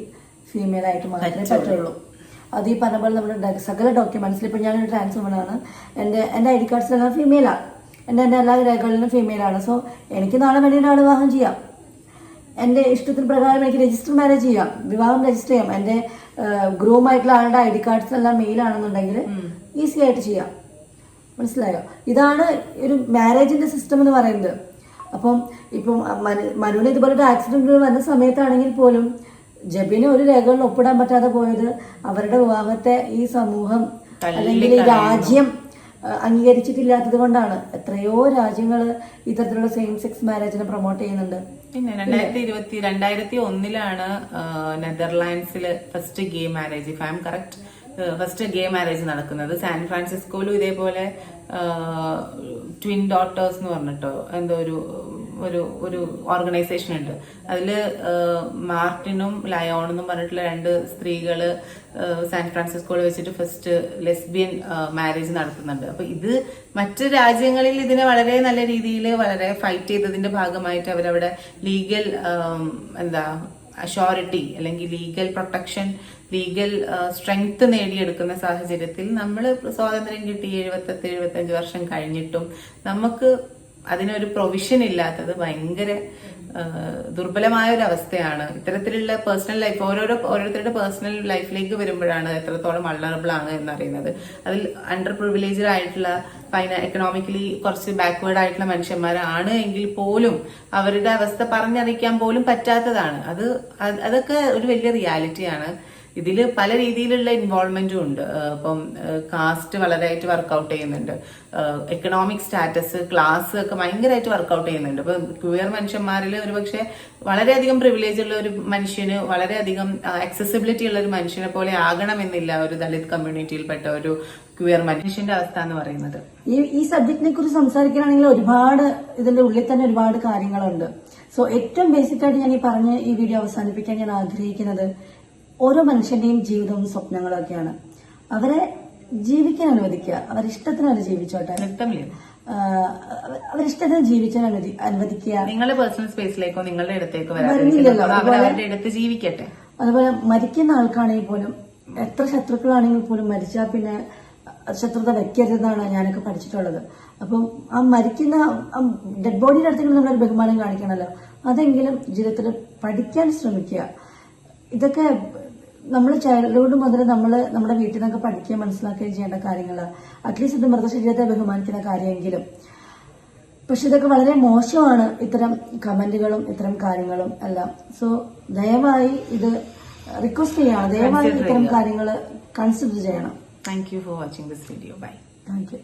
ഫീമെയിൽ ആയിട്ട് മാത്രമേ പറ്റുള്ളൂ. അത് ഈ പറഞ്ഞ പോലെ നമ്മുടെ സകല ഡോക്യുമെന്റ്സിൽ ഇപ്പോൾ ഞാനൊരു ട്രാൻസ് വുമണാണ്, എൻ്റെ ഐ ഡി കാർഡ്സിലെല്ലാം ഫീമെയിലാണ്, എൻ്റെ എല്ലാ രേഖകളിലും ഫീമെയിലാണ്. സോ എനിക്ക് നാളെ വേണ്ടിയിട്ട് ആൾ വിവാഹം ചെയ്യാം, എൻ്റെ ഇഷ്ടത്തിന് പ്രകാരം എനിക്ക് രജിസ്റ്റർ മാരേജ് ചെയ്യാം, വിവാഹം രജിസ്റ്റർ ചെയ്യാം. എൻ്റെ ഗ്രൂമായിട്ടുള്ള ആളുടെ ഐ ഡി കാർഡ്സ് എല്ലാം മെയിലാണെന്നുണ്ടെങ്കിൽ ഈസി ആയിട്ട് ചെയ്യാം. മനസ്സിലായോ? ഇതാണ് ഒരു മാരേജിന്റെ സിസ്റ്റം എന്ന് പറയുന്നത്. അപ്പം ഇപ്പം മനുവിന് ഇതുപോലൊരു ആക്സിഡന്റ് വന്ന സമയത്താണെങ്കിൽ പോലും ജബിന് ഒരു രേഖകളിൽ ഒപ്പിടാൻ പറ്റാതെ പോയത് അവരുടെ വിവാഹത്തെ ഈ സമൂഹം അല്ലെങ്കിൽ ഈ രാജ്യം അംഗീകരിച്ചിട്ടില്ലാത്തത് കൊണ്ടാണ്. എത്രയോ രാജ്യങ്ങൾ ഇത്തരത്തിലുള്ള സെയിം സെക്സ് മാരേജിനെ പ്രൊമോട്ട് ചെയ്യുന്നുണ്ട്. പിന്നെ 2001 നെതർലാൻഡ്സിൽ first gay marriage, if I am correct, first gay marriage നടക്കുന്നത്. സാൻ ഫ്രാൻസിസ്കോയിലും ഇതേപോലെ ട്വിൻ ഡോട്ടേഴ്സ് എന്ന് പറഞ്ഞിട്ടോ എന്തോ ഒരു ഓർഗനൈസേഷൻ ഉണ്ട്. അതില് മാർട്ടിനും ലയോൺ എന്നും പറഞ്ഞിട്ടുള്ള 2 സ്ത്രീകള് സാൻ ഫ്രാൻസിസ്കോയിൽ വെച്ചിട്ട് ഫസ്റ്റ് ലെസ്ബിയൻ മാരേജ് നടത്തുന്നുണ്ട്. അപ്പൊ ഇത് മറ്റു രാജ്യങ്ങളിൽ ഇതിനെ വളരെ നല്ല രീതിയിൽ വളരെ ഫൈറ്റ് ചെയ്തതിന്റെ ഭാഗമായിട്ട് അവരവിടെ ലീഗൽ അഷോറിറ്റി അല്ലെങ്കിൽ ലീഗൽ പ്രൊട്ടക്ഷൻ, ലീഗൽ സ്ട്രെങ്ത് നേടിയെടുക്കുന്ന സാഹചര്യത്തിൽ നമ്മൾ സ്വാതന്ത്ര്യം കിട്ടി 78-75 വർഷം കഴിഞ്ഞിട്ടും നമുക്ക് അതിനൊരു പ്രൊവിഷൻ ഇല്ലാത്തത് ഭയങ്കര ദുർബലമായ ഒരു അവസ്ഥയാണ്. ഇത്തരത്തിലുള്ള പേഴ്സണൽ ലൈഫ് ഓരോരുത്തരുടെ പേഴ്സണൽ ലൈഫിലേക്ക് വരുമ്പോഴാണ് എത്രത്തോളം വൾണറബിൾ ആണ് എന്നറിയുന്നത്. അതിൽ അണ്ടർ പ്രിവിലേജ്ഡ് ആയിട്ടുള്ള എക്കണോമിക്കലി കുറച്ച് ബാക്ക്വേർഡ് ആയിട്ടുള്ള മനുഷ്യന്മാരാണ് എങ്കിൽ പോലും അവരുടെ അവസ്ഥ പറഞ്ഞറിയിക്കാൻ പോലും പറ്റാത്തതാണ്. അതൊക്കെ ഒരു വലിയ റിയാലിറ്റിയാണ്. ഇതിൽ പല രീതിയിലുള്ള ഇൻവോൾവ്മെന്റും ഉണ്ട്. ഇപ്പം കാസ്റ്റ് വളരെയായിട്ട് വർക്ക്ഔട്ട് ചെയ്യുന്നുണ്ട്, എക്കണോമിക് സ്റ്റാറ്റസ്, ക്ലാസ് ഒക്കെ ഭയങ്കരമായിട്ട് വർക്ക്ഔട്ട് ചെയ്യുന്നുണ്ട്. ഇപ്പൊ ക്യൂയർ മനുഷ്യന്മാരിൽ ഒരുപക്ഷെ വളരെയധികം പ്രിവിലേജ് ഉള്ള ഒരു മനുഷ്യന്, വളരെയധികം അക്സസിബിലിറ്റി ഉള്ള ഒരു മനുഷ്യനെ പോലെ ആകണമെന്നില്ല ഒരു ദളിത് കമ്മ്യൂണിറ്റിയിൽപ്പെട്ട ഒരു ക്യൂയർ മനുഷ്യന്റെ അവസ്ഥ എന്ന് പറയുന്നത്. ഈ സബ്ജക്റ്റിനെ കുറിച്ച് സംസാരിക്കുകയാണെങ്കിൽ ഒരുപാട് ഇതിന്റെ ഉള്ളിൽ തന്നെ ഒരുപാട് കാര്യങ്ങളുണ്ട്. സോ ഏറ്റവും ബേസിക് ആയിട്ട് ഞാൻ ഈ വീഡിയോ അവസാനിപ്പിക്കാൻ ഞാൻ ആഗ്രഹിക്കുന്നത്, ഓരോ മനുഷ്യന്റെയും ജീവിതവും സ്വപ്നങ്ങളും ഒക്കെയാണ്. അവരെ ജീവിക്കാൻ അനുവദിക്കുക, അവരിഷ്ടത്തിന് അവർ ജീവിച്ചോട്ടെ, അവരിഷ്ടത്തിന് ജീവിക്കാൻ അനുവദിക്കുക. നിങ്ങളുടെ പേഴ്സണൽ സ്പേസിലേക്കോ നിങ്ങളുടെ ഇടത്തേക്കോ അവരുടെ ഇടത്ത് ജീവിക്കട്ടെ. അതുപോലെ മരിക്കുന്ന ആൾക്കാണെങ്കിൽ പോലും, എത്ര ശത്രുക്കളാണെങ്കിൽ പോലും മരിച്ചാൽ പിന്നെ ശത്രുത വെക്കരുതെന്നാണ് ഞാനൊക്കെ പഠിച്ചിട്ടുള്ളത്. അപ്പം ആ മരിക്കുന്ന ഡെഡ് ബോഡിയുടെ അടുത്തെങ്കിലും നമ്മളൊരു ബഹുമാനം കാണിക്കണമല്ലോ. അതെങ്കിലും ജീവിതത്തിൽ പഠിക്കാൻ ശ്രമിക്കുക. ഇതൊക്കെ നമ്മൾ ചൈൽഡ്ഹുഡ് മുതൽ നമ്മുടെ വീട്ടിൽ നിന്നൊക്കെ പഠിക്കുകയും മനസ്സിലാക്കുകയും ചെയ്യേണ്ട കാര്യങ്ങളാണ്. അറ്റ്ലീസ്റ്റ് ഇത് മൃതശരീരത്തെ ബഹുമാനിക്കുന്ന കാര്യമെങ്കിലും. പക്ഷെ ഇതൊക്കെ വളരെ മോശമാണ്, ഇത്തരം കമന്റുകളും ഇത്തരം കാര്യങ്ങളും എല്ലാം. സോ ദയവായി ഇത് റിക്വസ്റ്റ് ചെയ്യണം, ദയവായി ഇത്തരം കാര്യങ്ങൾ കൺസിഡർ ചെയ്യണം. Thank you for watching this video. Bye. Thank U.